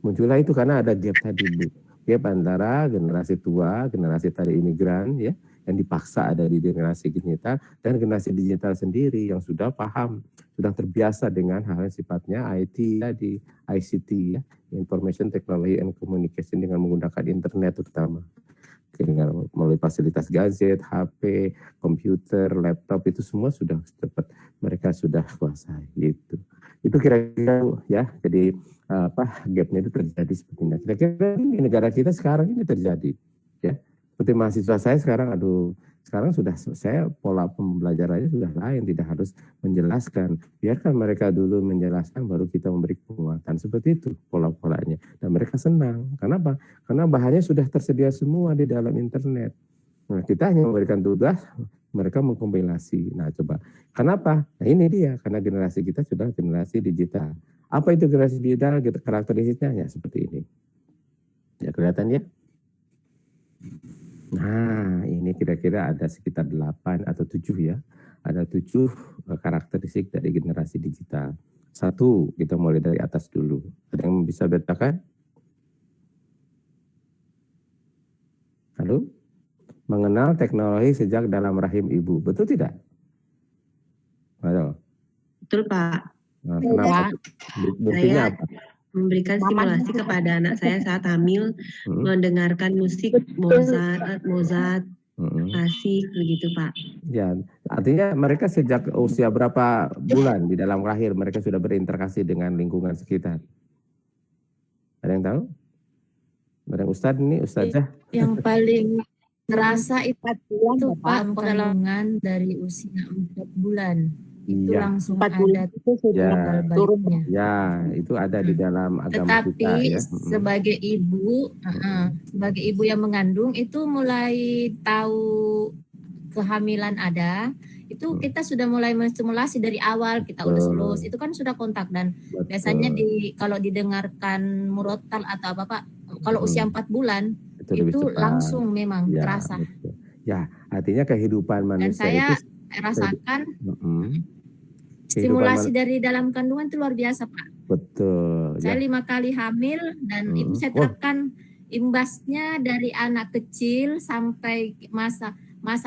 Muncullah itu karena ada gap tadi, Bu. Gap antara generasi tua, generasi tadi imigran ya, yang dipaksa ada di generasi digital, dan generasi digital sendiri yang sudah paham, sudah terbiasa dengan hal yang sifatnya IT di ICT ya, Information Technology and Communication, dengan menggunakan internet terutama. Dengan melalui fasilitas gadget, HP, komputer, laptop, itu semua sudah cepat mereka sudah kuasai gitu. Itu kira-kira ya. Jadi gapnya itu terjadi seperti ini. Kira-kira di negara kita sekarang ini terjadi ya. Seperti mahasiswa saya sekarang, Sekarang sudah saya pola pembelajarannya sudah lain, tidak harus menjelaskan. Biarkan mereka dulu menjelaskan, baru kita memberi penguatan. Seperti itu pola-polanya. Dan mereka senang. Kenapa? Karena bahannya sudah tersedia semua di dalam internet. Nah, kita hanya memberikan tugas, mereka mengkompilasi. Nah, coba. Kenapa? Nah, ini dia. Karena generasi kita sudah generasi digital. Apa itu generasi digital? Karakteristiknya ya seperti ini. Ya, kelihatan ya? Nah, ini kira-kira ada sekitar 8 atau 7 ya. Ada 7 karakteristik dari generasi digital. 1, kita mulai dari atas dulu. Ada yang bisa bedakan? Halo? Mengenal teknologi sejak dalam rahim ibu. Betul tidak? Halo? Betul, Pak. Nah, kenapa? Buktinya apa? Memberikan stimulasi kepada anak saya saat hamil, mendengarkan musik Mozart, klasik, begitu Pak. Ya, artinya mereka sejak usia berapa bulan di dalam lahir mereka sudah berinteraksi dengan lingkungan sekitar. Ada yang tahu? Ada yang Ustadz ini, Ustadzah? Yang paling terasa itu Pak, kandungan dari usia 4 bulan. Itu langsung ada baliknya. Ya, itu ada di dalam agama Tetapi kita ya. Sebagai ibu yang mengandung itu mulai tahu kehamilan ada, itu kita sudah mulai menstimulasi dari awal, kita ulus-ulus, itu kan sudah kontak. Dan biasanya kalau didengarkan murotal atau apa Pak, kalau usia 4 bulan itu langsung memang terasa. Betul. Ya, artinya kehidupan manusia. Dan saya itu rasakan stimulasi dari dalam kandungan itu luar biasa Pak. Betul. Saya 5 kali hamil dan itu saya terapkan imbasnya dari anak kecil sampai masa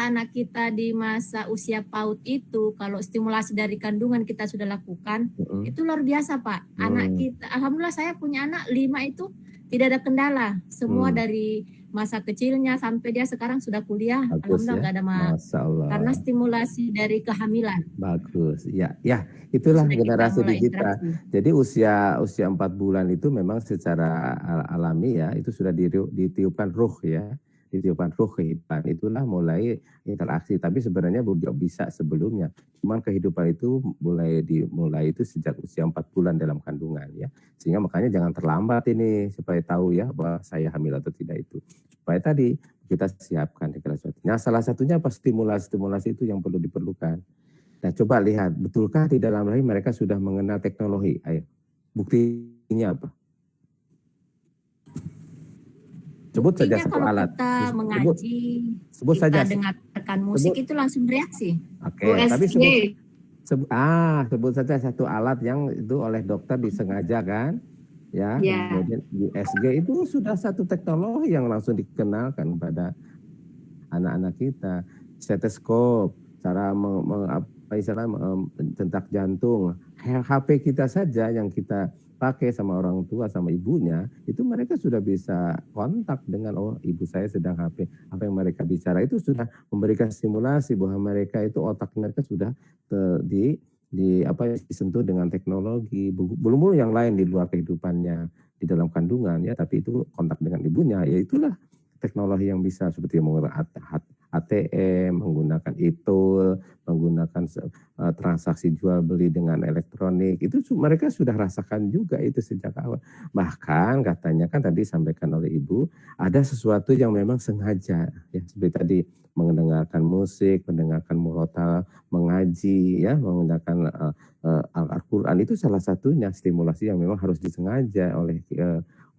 anak kita di masa usia PAUD itu, kalau stimulasi dari kandungan kita sudah lakukan, itu luar biasa Pak. Anak kita, alhamdulillah saya punya anak 5 itu tidak ada kendala. Semua dari masa kecilnya sampai dia sekarang sudah kuliah, alhamdulillah nggak ada karena stimulasi dari kehamilan. Bagus, ya, itulah generasi digital. Jadi usia 4 bulan itu memang secara alami ya, itu sudah ditiupkan ruh ya, ditiupkan ruh kehidupan. Itulah mulai interaksi. Tapi sebenarnya bisa sebelumnya. Cuman kehidupan itu dimulai itu sejak usia 4 bulan dalam kandungan ya. Sehingga makanya jangan terlambat ini supaya tahu ya bahwa saya hamil atau tidak itu. Supaya tadi kita siapkan Nah, salah satunya apa? Stimulasi itu yang perlu diperlukan. Nah, coba lihat, betulkah di dalam rahim mereka sudah mengenal teknologi? Ayo, buktinya apa? Sebut saja satu alat. Kita mengaji, sebut kita saja. dengarkan musik itu langsung bereaksi. Oke, tapi sebut saja satu alat yang itu oleh dokter disengaja kan? Ya. Kemudian USG itu sudah satu teknologi yang langsung dikenalkan pada anak-anak kita. Stetoskop, cara detak jantung, HP kita saja yang kita pakai sama orang tua sama ibunya, itu mereka sudah bisa kontak dengan ibu saya sedang HP, apa yang mereka bicara itu sudah memberikan stimulasi bahwa mereka itu otak mereka sudah disentuh dengan teknologi. Belum yang lain di luar kehidupannya di dalam kandungan ya, tapi itu kontak dengan ibunya, ya itulah teknologi yang bisa seperti menggunakan ATM, menggunakan e-tool, menggunakan transaksi jual beli dengan elektronik, itu mereka sudah rasakan juga itu sejak awal. Bahkan katanya kan tadi sampaikan oleh Ibu, ada sesuatu yang memang sengaja, ya seperti tadi mendengarkan musik, mendengarkan murotal, mengaji, ya menggunakan Al-Quran, itu salah satunya stimulasi yang memang harus disengaja oleh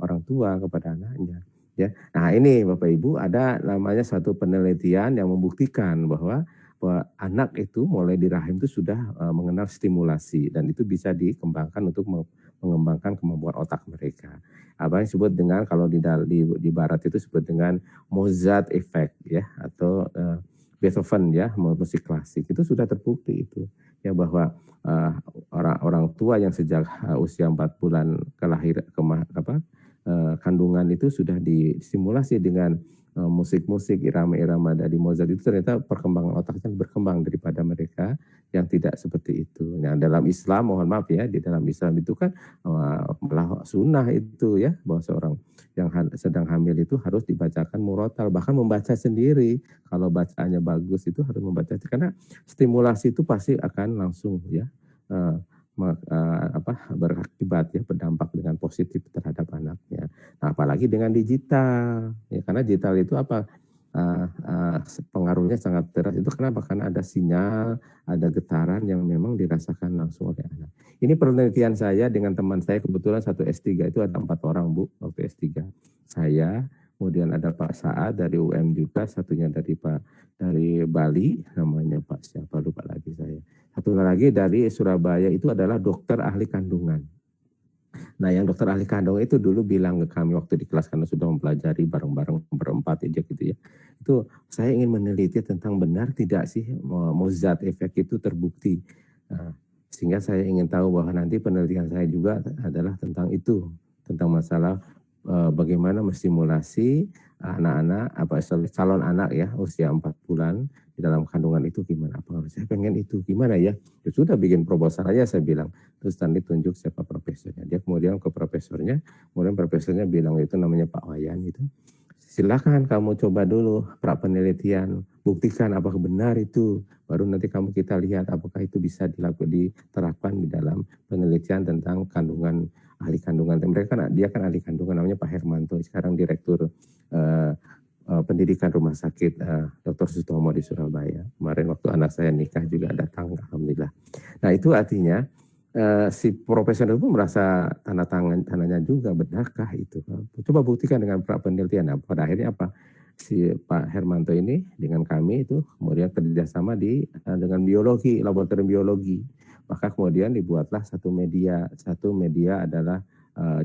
orang tua kepada anaknya. Ya, nah ini Bapak Ibu ada namanya suatu penelitian yang membuktikan bahwa anak itu mulai di rahim itu sudah mengenal stimulasi dan itu bisa dikembangkan untuk mengembangkan kemampuan otak mereka. Apa yang disebut dengan kalau di Barat itu disebut dengan Mozart effect ya atau Beethoven ya musik klasik itu sudah terbukti itu ya bahwa orang tua yang sejak usia 4 bulan kandungan itu sudah disimulasi dengan musik-musik irama-irama dari Mozart, itu ternyata perkembangan otaknya berkembang daripada mereka yang tidak seperti itu. Nah, dalam Islam, mohon maaf ya, di dalam Islam itu kan malah sunnah itu ya, bahwa seorang yang sedang hamil itu harus dibacakan murotal, bahkan membaca sendiri. Kalau bacaannya bagus itu harus membaca, karena stimulasi itu pasti akan langsung ya berakibat ya, berdampak dengan positif terhadap anaknya. Nah, apalagi dengan digital ya, karena digital itu pengaruhnya sangat deras. Itu kenapa? Karena ada sinyal, ada getaran yang memang dirasakan langsung oleh anak. Ini penelitian saya dengan teman saya, kebetulan satu S3 itu ada 4 orang Bu waktu S3. Saya, kemudian ada Pak Saad dari UM juga, satunya dari Bali, namanya Pak siapa lupa lagi saya. Satu lagi dari Surabaya, itu adalah dokter ahli kandungan. Nah, yang dokter ahli kandungan itu dulu bilang ke kami waktu di kelas, karena sudah mempelajari bareng-bareng berempat aja gitu ya. Itu saya ingin meneliti tentang benar tidak sih Mozart efek itu terbukti. Nah, sehingga saya ingin tahu bahwa nanti penelitian saya juga adalah tentang itu, tentang masalah bagaimana menstimulasi anak-anak, calon anak ya, usia 4 bulan di dalam kandungan itu gimana. Saya pengen itu gimana ya. Ya sudah, bikin proposal aja saya bilang. Terus nanti tunjuk siapa profesornya. Dia kemudian ke profesornya, kemudian profesornya bilang itu namanya Pak Wayan itu. Silakan kamu coba dulu penelitian, buktikan apakah benar itu. Baru nanti kita lihat apakah itu bisa diterapkan di dalam penelitian tentang kandungan, ahli kandungan. Dia kan ahli kandungan, namanya Pak Hermanto, sekarang direktur pendidikan rumah sakit Dr. Sutomo di Surabaya. Kemarin waktu anak saya nikah juga datang, alhamdulillah. Nah, itu artinya si profesional itu merasa tangannya juga, benarkah itu? Coba buktikan dengan penelitian. Nah, pada akhirnya apa? Si Pak Hermanto ini dengan kami itu kemudian kerjasama dengan biologi, laboratorium biologi. Maka kemudian dibuatlah satu media adalah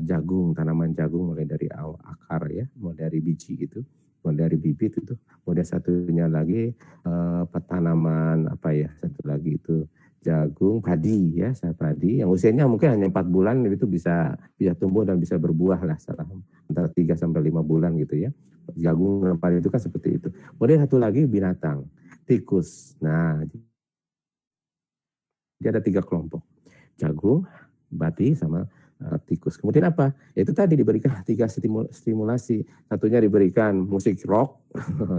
jagung, tanaman jagung, mulai dari akar ya, mulai dari biji gitu, mulai dari bibit itu. Kemudian satunya lagi tanaman satu lagi itu jagung padi ya, padi yang usianya mungkin hanya 4 bulan itu bisa tumbuh dan bisa berbuah lah, antara 3 sampai 5 bulan gitu ya. Jagung dan padi itu kan seperti itu. Kemudian satu lagi binatang, tikus. Nah, dia ada 3 kelompok, jagung, padi sama tikus. Kemudian apa? Itu tadi diberikan 3 stimulasi. Satunya diberikan musik rock,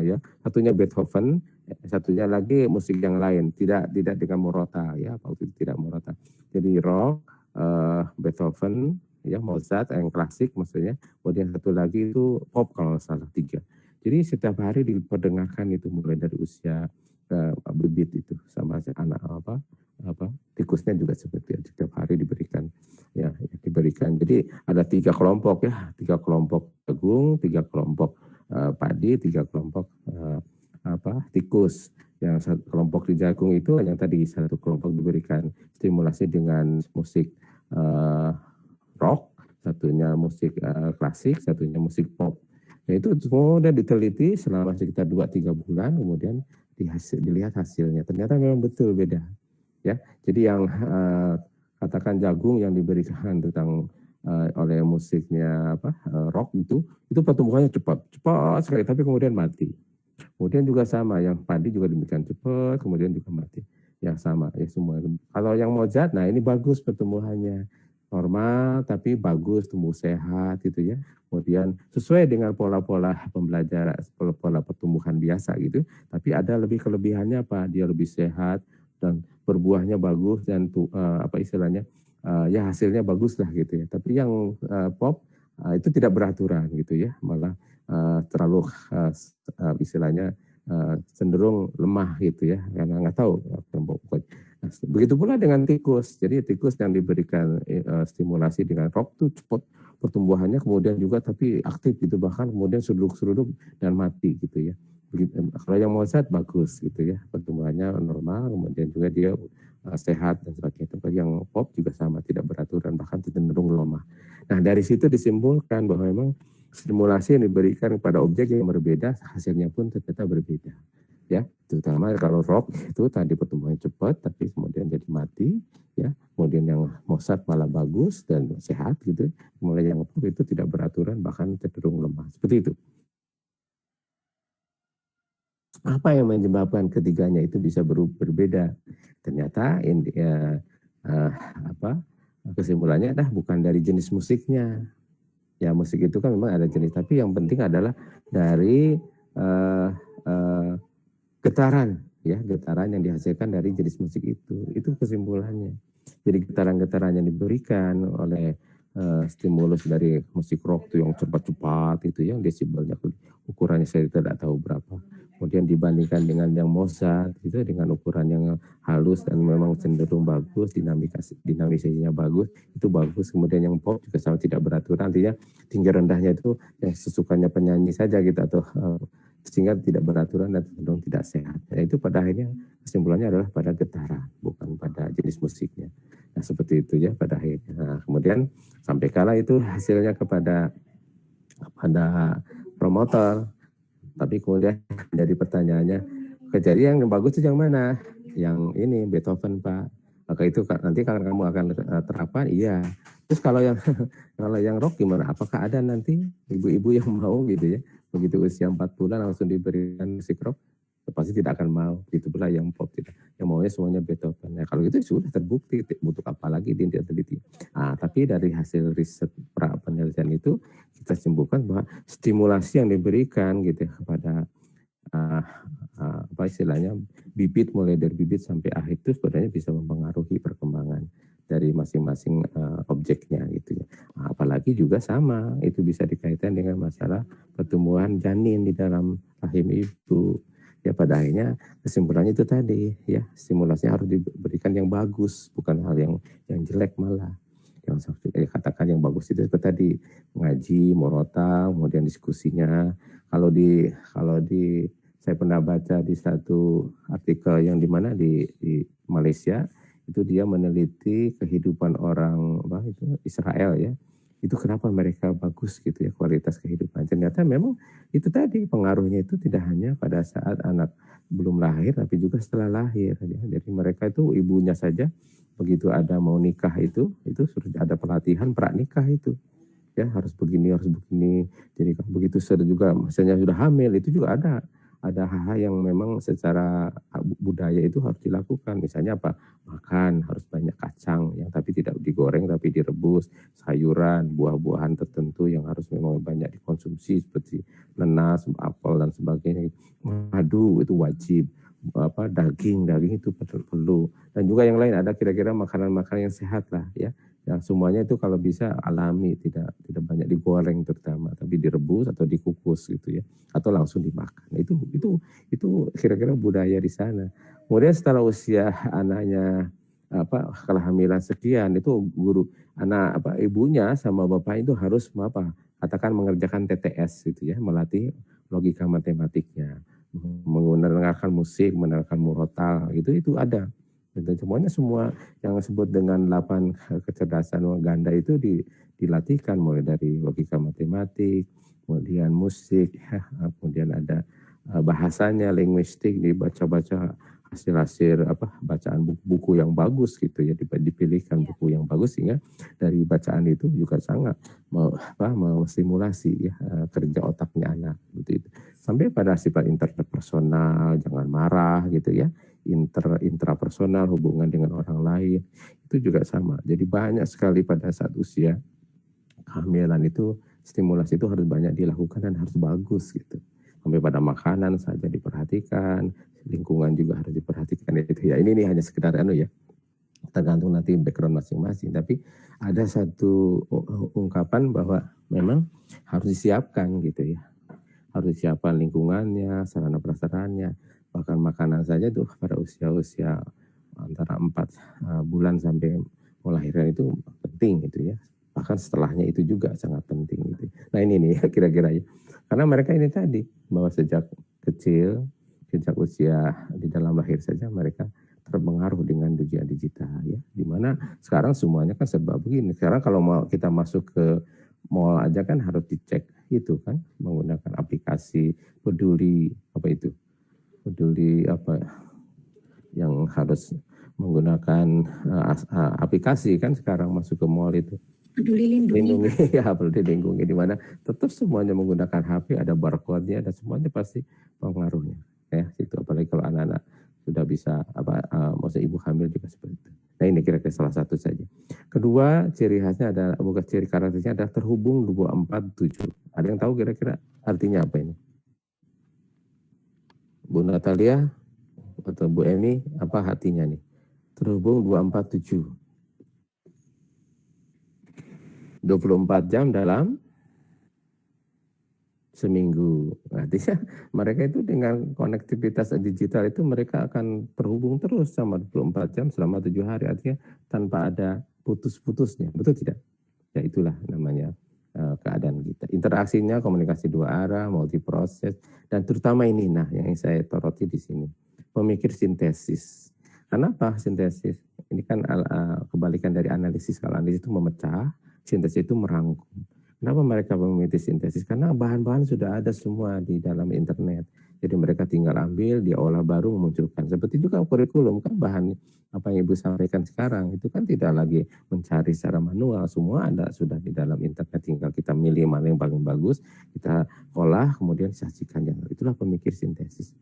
ya. Satunya Beethoven, satunya lagi musik yang lain. Tidak dengan morota, ya. Waktu itu tidak morota. Jadi rock, Beethoven, ya, Mozart yang klasik maksudnya. Kemudian satu lagi itu pop kalau salah, 3. Jadi setiap hari diperdengarkan itu mulai dari usia bibit itu sama anak tikusnya juga seperti itu, setiap hari diberikan. Jadi ada 3 kelompok ya, 3 kelompok jagung, 3 kelompok padi, 3 kelompok tikus. Yang satu kelompok di jagung itu yang tadi satu kelompok diberikan stimulasi dengan musik rock, satunya musik klasik, satunya musik pop. Nah, itu kemudian diteliti selama sekitar 2-3 bulan, kemudian dilihat hasilnya. Ternyata memang betul beda. Ya, jadi yang katakan jagung yang diberikan tentang oleh musiknya rock itu pertumbuhannya cepat sekali, tapi kemudian mati. Kemudian juga sama, yang padi juga demikian cepat, kemudian juga mati. Yang sama ya semua. Kalau yang Mozart, nah ini bagus pertumbuhannya, normal tapi bagus, tumbuh sehat gitu ya. Kemudian sesuai dengan pola-pola pembelajaran, pola pertumbuhan biasa gitu. Tapi ada lebih kelebihannya dia lebih sehat dan berbuahnya bagus dan ya hasilnya bagus lah gitu ya. Tapi yang pop itu tidak beraturan gitu ya, malah terlalu cenderung lemah gitu ya, karena nggak tahu pokoknya. Nah, begitu pula dengan tikus. Jadi tikus yang diberikan stimulasi dengan rock itu cepat pertumbuhannya, kemudian juga tapi aktif gitu, bahkan kemudian seruduk dan mati gitu ya. Kalau yang Mozart bagus gitu ya, pertumbuhannya normal, kemudian juga dia sehat dan sebagainya. Tapi yang pop juga sama, tidak beraturan, bahkan cenderung lemah. Nah, dari situ disimpulkan bahwa memang stimulasi yang diberikan kepada objek yang berbeda, hasilnya pun ternyata berbeda. Ya, terutama kalau rock itu tadi pertumbuhannya cepat, tapi kemudian jadi mati. Ya, kemudian yang Mozart malah bagus dan sehat gitu, kemudian yang pop itu tidak beraturan bahkan cenderung lemah, seperti itu. Apa yang menyebabkan ketiganya itu bisa berbeda? Ternyata kesimpulannya bukan dari jenis musiknya. Ya musik itu kan memang ada jenis, tapi yang penting adalah dari getaran, ya getaran yang dihasilkan dari jenis musik itu kesimpulannya. Jadi getaran-getaran yang diberikan oleh stimulus dari musik rock itu yang cepat-cepat itu yang desibelnya ukurannya saya tidak tahu berapa. Kemudian dibandingkan dengan yang Mozart itu dengan ukuran yang halus dan memang cenderung bagus, dinamisasinya bagus, itu bagus. Kemudian yang pop juga sama tidak beraturan, artinya tinggi rendahnya itu yang sesukanya penyanyi saja gitu, atau sehingga tidak beraturan dan cenderung tidak sehat. Nah, itu pada akhirnya kesimpulannya adalah pada getaran, bukan pada jenis musiknya. Nah seperti itu ya pada akhirnya. Nah, kemudian sampai kala itu hasilnya kepada promotor. Tapi kemudian dari pertanyaannya, kejadian yang bagus itu yang mana? Yang ini Beethoven Pak. Maka itu nanti kalau kamu akan terapkan, iya. Terus kalau yang rock gimana? Apakah ada nanti ibu-ibu yang mau gitu ya? Begitu usia 4 bulan langsung diberikan musik rock, pasti tidak akan mau. Gitu pula yang pop tidak. Yang maunya semuanya Beethoven. Nah, kalau itu sudah terbukti, butuh apa lagi diteliti. Tapi dari hasil riset penelitian itu kita simpulkan bahwa stimulasi yang diberikan gitu ya, kepada istilahnya bibit, mulai dari bibit sampai akhir itu sebenarnya bisa mempengaruhi perkembangan dari masing-masing objeknya gitu ya. Apalagi juga sama itu bisa dikaitkan dengan masalah pertumbuhan janin di dalam rahim ibu. Ya pada akhirnya kesimpulannya itu tadi ya, stimulasinya harus diberikan yang bagus, bukan hal yang jelek malah. Yang saya katakan yang bagus itu tadi ngaji, murotal, kemudian diskusinya. Kalau di saya pernah baca di satu artikel yang di mana di Malaysia itu dia meneliti kehidupan orang Israel ya. Itu kenapa mereka bagus gitu ya kualitas kehidupan. Ternyata memang itu tadi pengaruhnya itu tidak hanya pada saat anak belum lahir tapi juga setelah lahir ya. Jadi mereka itu ibunya saja begitu ada mau nikah itu sudah ada pelatihan pranikah itu. Ya harus begini. Jadi begitu sudah juga misalnya sudah hamil itu juga ada hal-hal yang memang secara budaya itu harus dilakukan. Misalnya apa? Makan harus banyak kacang yang tapi tidak digoreng tapi direbus, sayuran, buah-buahan tertentu yang harus memang banyak dikonsumsi seperti nanas, apel dan sebagainya. Madu itu wajib. Daging itu perlu. Dan juga yang lain ada kira-kira makanan-makanan yang sehat lah ya. Yang semuanya itu kalau bisa alami, tidak banyak digoreng terutama, tapi direbus atau dikukus gitu ya, atau langsung dimakan. Itu kira-kira budaya di sana. Kemudian setelah usia anaknya kehamilan sekian, itu ibunya sama bapak itu harus katakan mengerjakan TTS gitu ya, melatih logika matematiknya, mendengarkan musik, mendengarkan murotal, itu ada. Dan semua yang disebut dengan 8 kecerdasan ganda itu dilatihkan mulai dari logika matematik, kemudian musik, kemudian ada bahasanya, linguistik, dibaca-baca hasil bacaan buku yang bagus gitu ya, dipilihkan buku yang bagus sehingga dari bacaan itu juga sangat memstimulasi ya kerja otaknya anak gitu. Sampai pada sifat interpersonal, jangan marah gitu ya, intrapersonal, hubungan dengan orang lain itu juga sama. Jadi banyak sekali pada saat usia kehamilan itu stimulasi itu harus banyak dilakukan dan harus bagus gitu. Sampai pada makanan saja diperhatikan, lingkungan juga harus diperhatikan itu ya. Ini hanya sekedar ya, tergantung nanti background masing-masing. Tapi ada satu ungkapan bahwa memang harus disiapkan gitu ya, harus disiapkan lingkungannya, sarana prasarannya, bahkan makanan saja tuh pada usia antara 4 bulan sampai melahirkan itu penting gitu ya. Bahkan setelahnya itu juga sangat penting gitu. Nah ini nih kira-kira ya. Karena mereka ini tadi bahwa sejak kecil, sejak usia di dalam lahir saja mereka terpengaruh dengan dunia digital ya. Dimana sekarang semuanya kan serba begini. Sekarang kalau mau kita masuk ke mall aja kan harus dicek itu kan menggunakan aplikasi peduli peduli yang harus menggunakan aplikasi kan sekarang masuk ke mall itu. Peduli Lindungi. Ya, Peduli Lindungi, di mana tetap semuanya menggunakan HP, ada barcode-nya, ada semuanya pasti pengaruhnya. Ya, itu apalagi kalau anak-anak sudah bisa maksudnya ibu hamil juga seperti itu. Nah, ini kira-kira salah satu saja. Kedua, ciri khasnya adalah, bukan ciri karakteristiknya adalah terhubung 247. Ada yang tahu kira-kira artinya apa ini? Bu Natalia atau Bu Emi, apa artinya nih? Terhubung 247. 24 jam dalam seminggu. Artinya mereka itu dengan konektivitas digital itu mereka akan terhubung terus sama 24 jam selama 7 hari. Artinya tanpa ada putus-putusnya. Betul tidak? Ya itulah namanya keadaan kita. Interaksinya komunikasi dua arah, multiproses, dan terutama ini yang saya soroti di sini. Pemikir sintesis. Kenapa sintesis? Ini kan kebalikan dari analisis. Kalau analisis itu memecah, sintesis itu merangkum. Kenapa mereka memilih sintesis? Karena bahan-bahan sudah ada semua di dalam internet. Jadi mereka tinggal ambil, diolah baru memunculkan. Seperti juga kurikulum, kan bahan apa yang Ibu sampaikan sekarang, itu kan tidak lagi mencari secara manual. Semua ada sudah di dalam internet, tinggal kita milih mana yang paling bagus, kita olah, kemudian sajikan. Itulah pemikir sintesis.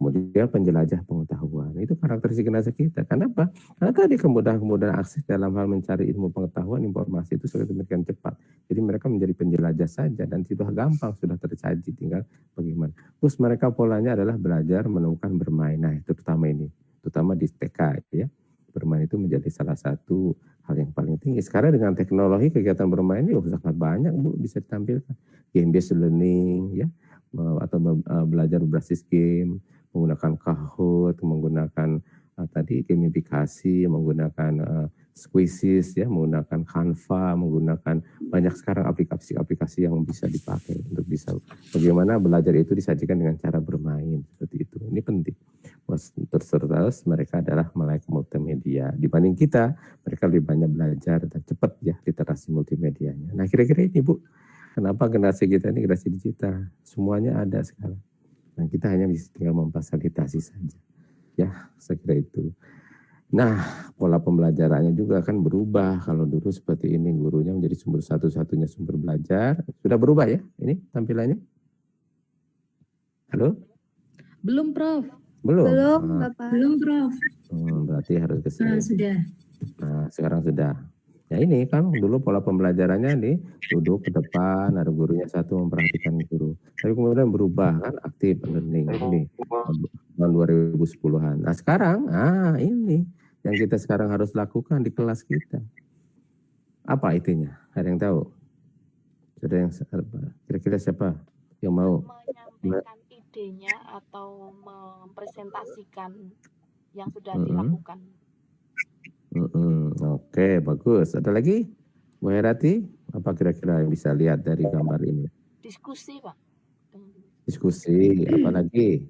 Kemudian penjelajah pengetahuan, itu karakteristik generasi kita. Kenapa? Karena tadi kemudahan akses dalam hal mencari ilmu pengetahuan, informasi itu sudah demikian cepat. Jadi mereka menjadi penjelajah saja dan sudah gampang, sudah tersaji, tinggal bagaimana. Terus mereka polanya adalah belajar, menemukan, bermain. Nah, itu terutama ini, terutama di TK ya. Bermain itu menjadi salah satu hal yang paling tinggi. Sekarang dengan teknologi kegiatan bermain ini sangat banyak Bu bisa ditampilkan. Game based learning ya, atau belajar berbasis game, menggunakan Kahoot, menggunakan tadi gamifikasi, menggunakan Squeezes ya, menggunakan Canva, menggunakan banyak sekarang aplikasi-aplikasi yang bisa dipakai untuk bisa bagaimana belajar itu disajikan dengan cara bermain seperti itu. Ini penting. Terus mereka adalah melek multimedia. Dibanding kita, mereka lebih banyak belajar dan cepat ya literasi multimedianya. Nah, kira-kira ini Bu, kenapa generasi kita ini generasi digital? Semuanya ada sekarang. Nah, kita hanya bisa tinggal memfasilitasi saja. Ya, saya kira itu. Nah, pola pembelajarannya juga akan berubah. Kalau dulu seperti ini, gurunya menjadi satu-satunya sumber belajar. Sudah berubah ya ini tampilannya? Halo? Belum, Prof. Belum? Belum, Bapak. Belum, Prof. Berarti harus ke sini. Sudah. Nah, sekarang sudah. Ya ini kan dulu pola pembelajarannya nih, duduk ke depan, ada gurunya satu memperhatikan guru. Tapi kemudian berubah kan, active learning ini tahun 2010-an. Nah sekarang, ini yang kita sekarang harus lakukan di kelas kita. Apa itunya? Ada yang tahu? Ada yang kira-kira siapa yang mau? Menyampaikan idenya atau mempresentasikan yang sudah dilakukan. Oke, bagus. Ada lagi? Bu Herati, apa kira-kira yang bisa lihat dari gambar ini? Diskusi, Pak. Diskusi, apalagi?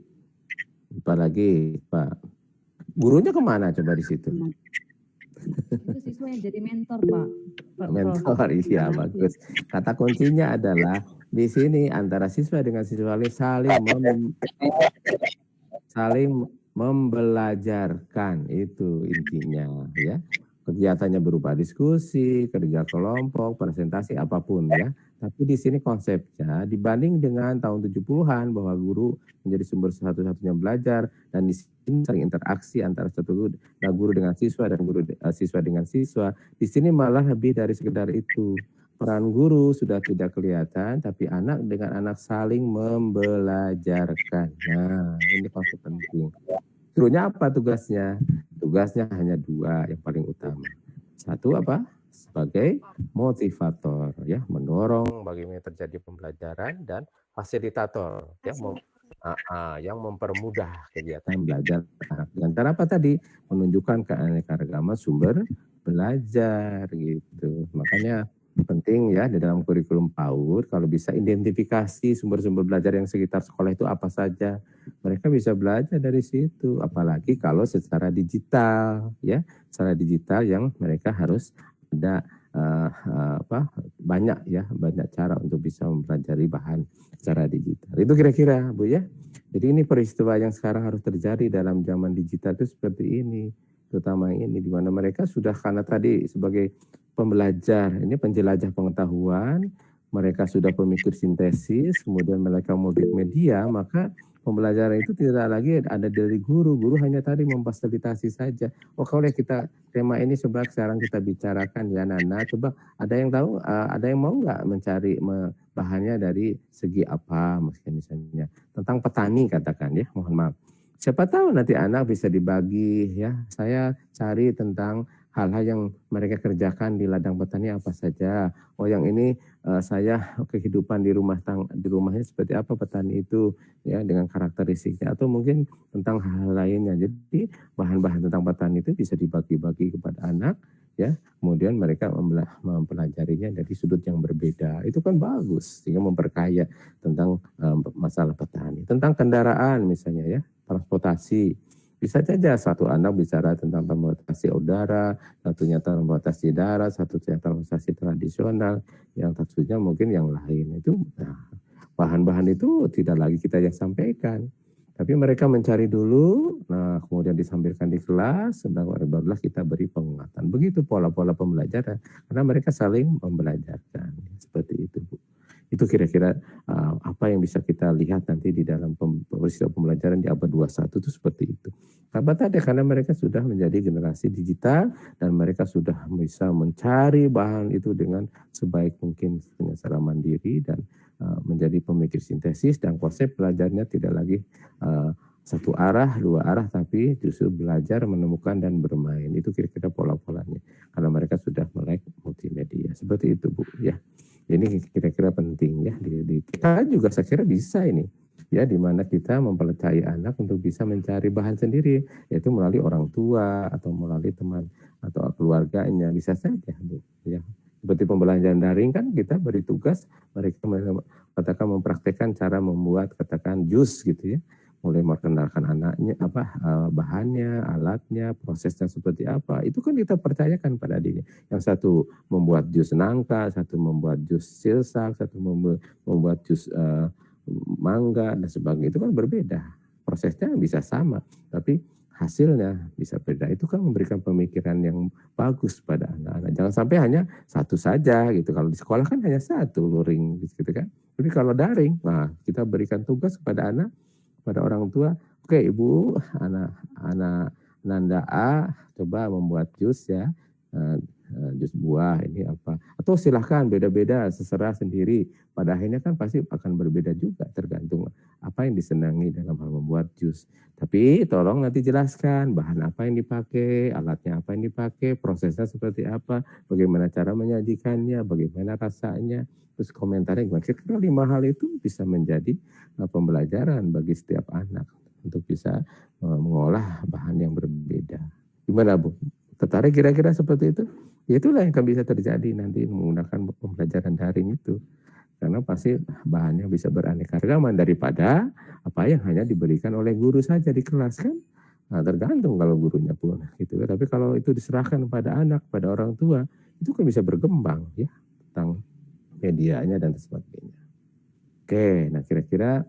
Apalagi, Pak? Gurunya kemana coba di situ? Itu siswa yang jadi mentor, Pak. Mentor, iya bagus. Kata kuncinya adalah di sini antara siswa dengan siswa saling membelajarkan, itu intinya ya. Kegiatannya berupa diskusi, kerja kelompok, presentasi, apapun ya. Tapi di sini konsepnya dibanding dengan tahun 70-an bahwa guru menjadi sumber satu-satunya belajar, dan di sini sering interaksi antara satu guru dengan siswa dan guru siswa dengan siswa. Di sini malah lebih dari sekedar itu. Peran guru sudah tidak kelihatan, tapi anak dengan anak saling membelajarkan. Nah, ini konsep penting. Gurunya apa tugasnya? Tugasnya hanya dua yang paling utama. Satu apa? Sebagai motivator, ya, mendorong bagaimana terjadi pembelajaran, dan fasilitator, ya, yang mempermudah kegiatan belajar. Dengan cara apa tadi? Menunjukkan keanekaragaman sumber belajar, gitu. Makanya penting ya di dalam kurikulum PAUD kalau bisa identifikasi sumber-sumber belajar yang sekitar sekolah itu apa saja. Mereka bisa belajar dari situ, apalagi kalau secara digital ya, secara digital yang mereka harus ada banyak cara untuk bisa mempelajari bahan secara digital. Itu kira-kira Bu ya. Jadi ini peristiwa yang sekarang harus terjadi dalam zaman digital itu seperti ini. terutama ini di mana mereka sudah karena tadi sebagai pembelajar, ini penjelajah pengetahuan, mereka sudah pemikir sintesis, kemudian mereka multimedia, maka pembelajaran itu tidak lagi ada dari guru hanya tadi memfasilitasi saja. Oh kalau kita tema ini coba sekarang kita bicarakan ya Nana, coba ada yang tahu, ada yang mau nggak mencari bahannya dari segi apa, misalnya tentang petani katakan ya, mohon maaf. Siapa tahu nanti anak bisa dibagi ya, saya cari tentang hal-hal yang mereka kerjakan di ladang petani apa saja. Oh yang ini saya kehidupan di rumahnya seperti apa petani itu ya dengan karakteristiknya, atau mungkin tentang hal lainnya. Jadi bahan-bahan tentang petani itu bisa dibagi-bagi kepada anak ya. Kemudian mereka mempelajarinya dari sudut yang berbeda. Itu kan bagus sehingga memperkaya tentang masalah petani. Tentang kendaraan misalnya ya, transportasi. Bisa saja satu anak bicara tentang transportasi udara, satunya transportasi darat, satunya transportasi tradisional, yang satunya mungkin yang lain. Itu bahan-bahan itu tidak lagi kita yang sampaikan. Tapi mereka mencari dulu, nah kemudian disampaikan di kelas, barulah kita beri penguatan. Begitu pola-pola pembelajaran, karena mereka saling membelajarkan. Seperti itu, Bu. Itu kira-kira apa yang bisa kita lihat nanti di dalam peristiwa pembelajaran di abad 21 itu seperti itu. Karena mereka sudah menjadi generasi digital dan mereka sudah bisa mencari bahan itu dengan sebaik mungkin dengan secara mandiri dan menjadi pemikir sintesis, dan konsep belajarnya tidak lagi satu arah, dua arah, tapi justru belajar, menemukan dan bermain. Itu kira-kira pola-polanya. Karena mereka sudah melek multimedia. Seperti itu, Bu, ya. Ini kira-kira penting ya di kita juga saya kira bisa ini ya, di mana kita mempercayai anak untuk bisa mencari bahan sendiri, yaitu melalui orang tua atau melalui teman atau keluarganya, bisa saja, Bu, ya. Seperti pembelajaran daring kan kita beri tugas mereka katakan mempraktekkan cara membuat katakan jus gitu ya, mulai memperkenalkan anaknya bahannya, alatnya, prosesnya seperti apa. Itu kan kita percayakan pada adiknya. Yang satu membuat jus nangka, satu membuat jus silsak, satu membuat jus mangga dan sebagainya. Itu kan berbeda. Prosesnya bisa sama, tapi hasilnya bisa beda. Itu kan memberikan pemikiran yang bagus pada anak-anak. Jangan sampai hanya satu saja gitu. Kalau di sekolah kan hanya satu luring gitu kan. Tapi kalau daring, nah kita berikan tugas kepada anak, pada orang tua, oke Ibu, anak Nanda A coba membuat jus ya, jus buah ini apa, atau silahkan beda-beda seserah sendiri. Pada akhirnya kan pasti akan berbeda juga tergantung apa yang disenangi dalam hal membuat jus. Tapi tolong nanti jelaskan bahan apa yang dipakai, alatnya apa yang dipakai, prosesnya seperti apa, bagaimana cara menyajikannya, bagaimana rasanya, terus komentarnya gimana. Kira-kira 5 hal itu bisa menjadi pembelajaran bagi setiap anak untuk bisa mengolah bahan yang berbeda. Gimana, Bu? Tertarik kira-kira seperti itu? Ya itulah yang akan bisa terjadi nanti menggunakan pembelajaran daring itu. Karena pasti bahannya bisa beraneka ragaman daripada apa yang hanya diberikan oleh guru saja di kelas kan. Nah, tergantung kalau gurunya pun gitu. Tapi kalau itu diserahkan pada anak, pada orang tua, itu kan bisa berkembang ya tentang medianya dan sebagainya. Oke, nah kira-kira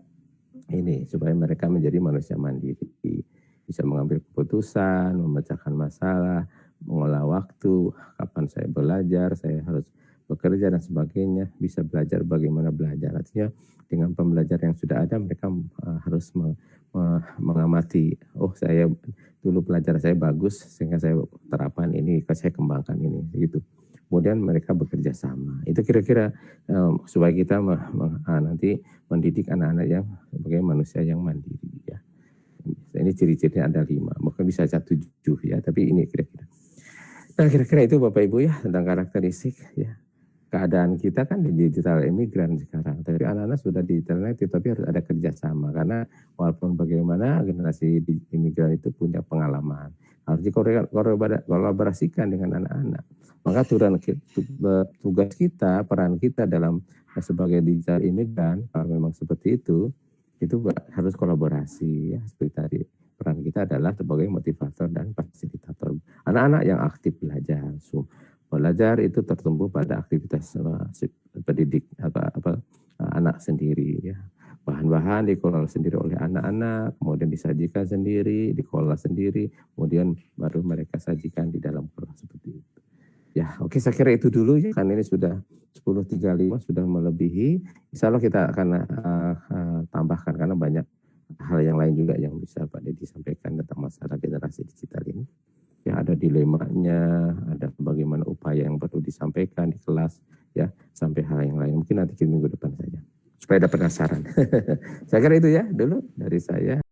ini supaya mereka menjadi manusia mandiri, bisa mengambil keputusan, memecahkan masalah, mengolah waktu, kapan saya belajar, saya harus bekerja dan sebagainya, bisa belajar bagaimana belajar. Artinya dengan pembelajaran yang sudah ada mereka harus mengamati, oh saya dulu pelajaran saya bagus sehingga saya terapkan ini, saya kembangkan ini gitu. Kemudian mereka bekerja sama. Itu kira-kira supaya kita nanti mendidik anak-anak yang sebagai manusia yang mandiri ya. Ini ciri-cirinya ada 5, mungkin bisa 7 ya, tapi ini kira-kira. Nah kira-kira itu Bapak Ibu ya tentang karakteristik ya. Keadaan kita kan di digital imigran sekarang, tapi anak-anak sudah di internet, tapi harus ada kerjasama karena walaupun bagaimana generasi imigran itu punya pengalaman, harus dikolaborasikan dengan anak-anak. Maka tugas kita, peran kita dalam sebagai digital imigran, kalau memang seperti itu harus kolaborasi ya, seperti tadi. Peran kita adalah sebagai motivator dan fasilitator. Anak-anak yang aktif belajar. Belajar itu tertumbuh pada aktivitas pendidik anak sendiri ya. Bahan bahan-bahan dikelola sendiri oleh anak-anak, kemudian disajikan sendiri, dikelola sendiri, kemudian baru mereka sajikan di dalam kelas seperti itu. Ya, oke, saya kira itu dulu ya, karena ini sudah 10.35, sudah melebihi. Insya Allah kita akan tambahkan, karena banyak hal yang lain juga yang bisa Pak Dedi sampaikan tentang masalah generasi digital ini. Ya, ada dilemanya, ada bagaimana upaya yang perlu disampaikan di kelas, ya, sampai hal yang lain. Mungkin nanti minggu depan saja, supaya ada penasaran. Saya kira itu ya dulu dari saya.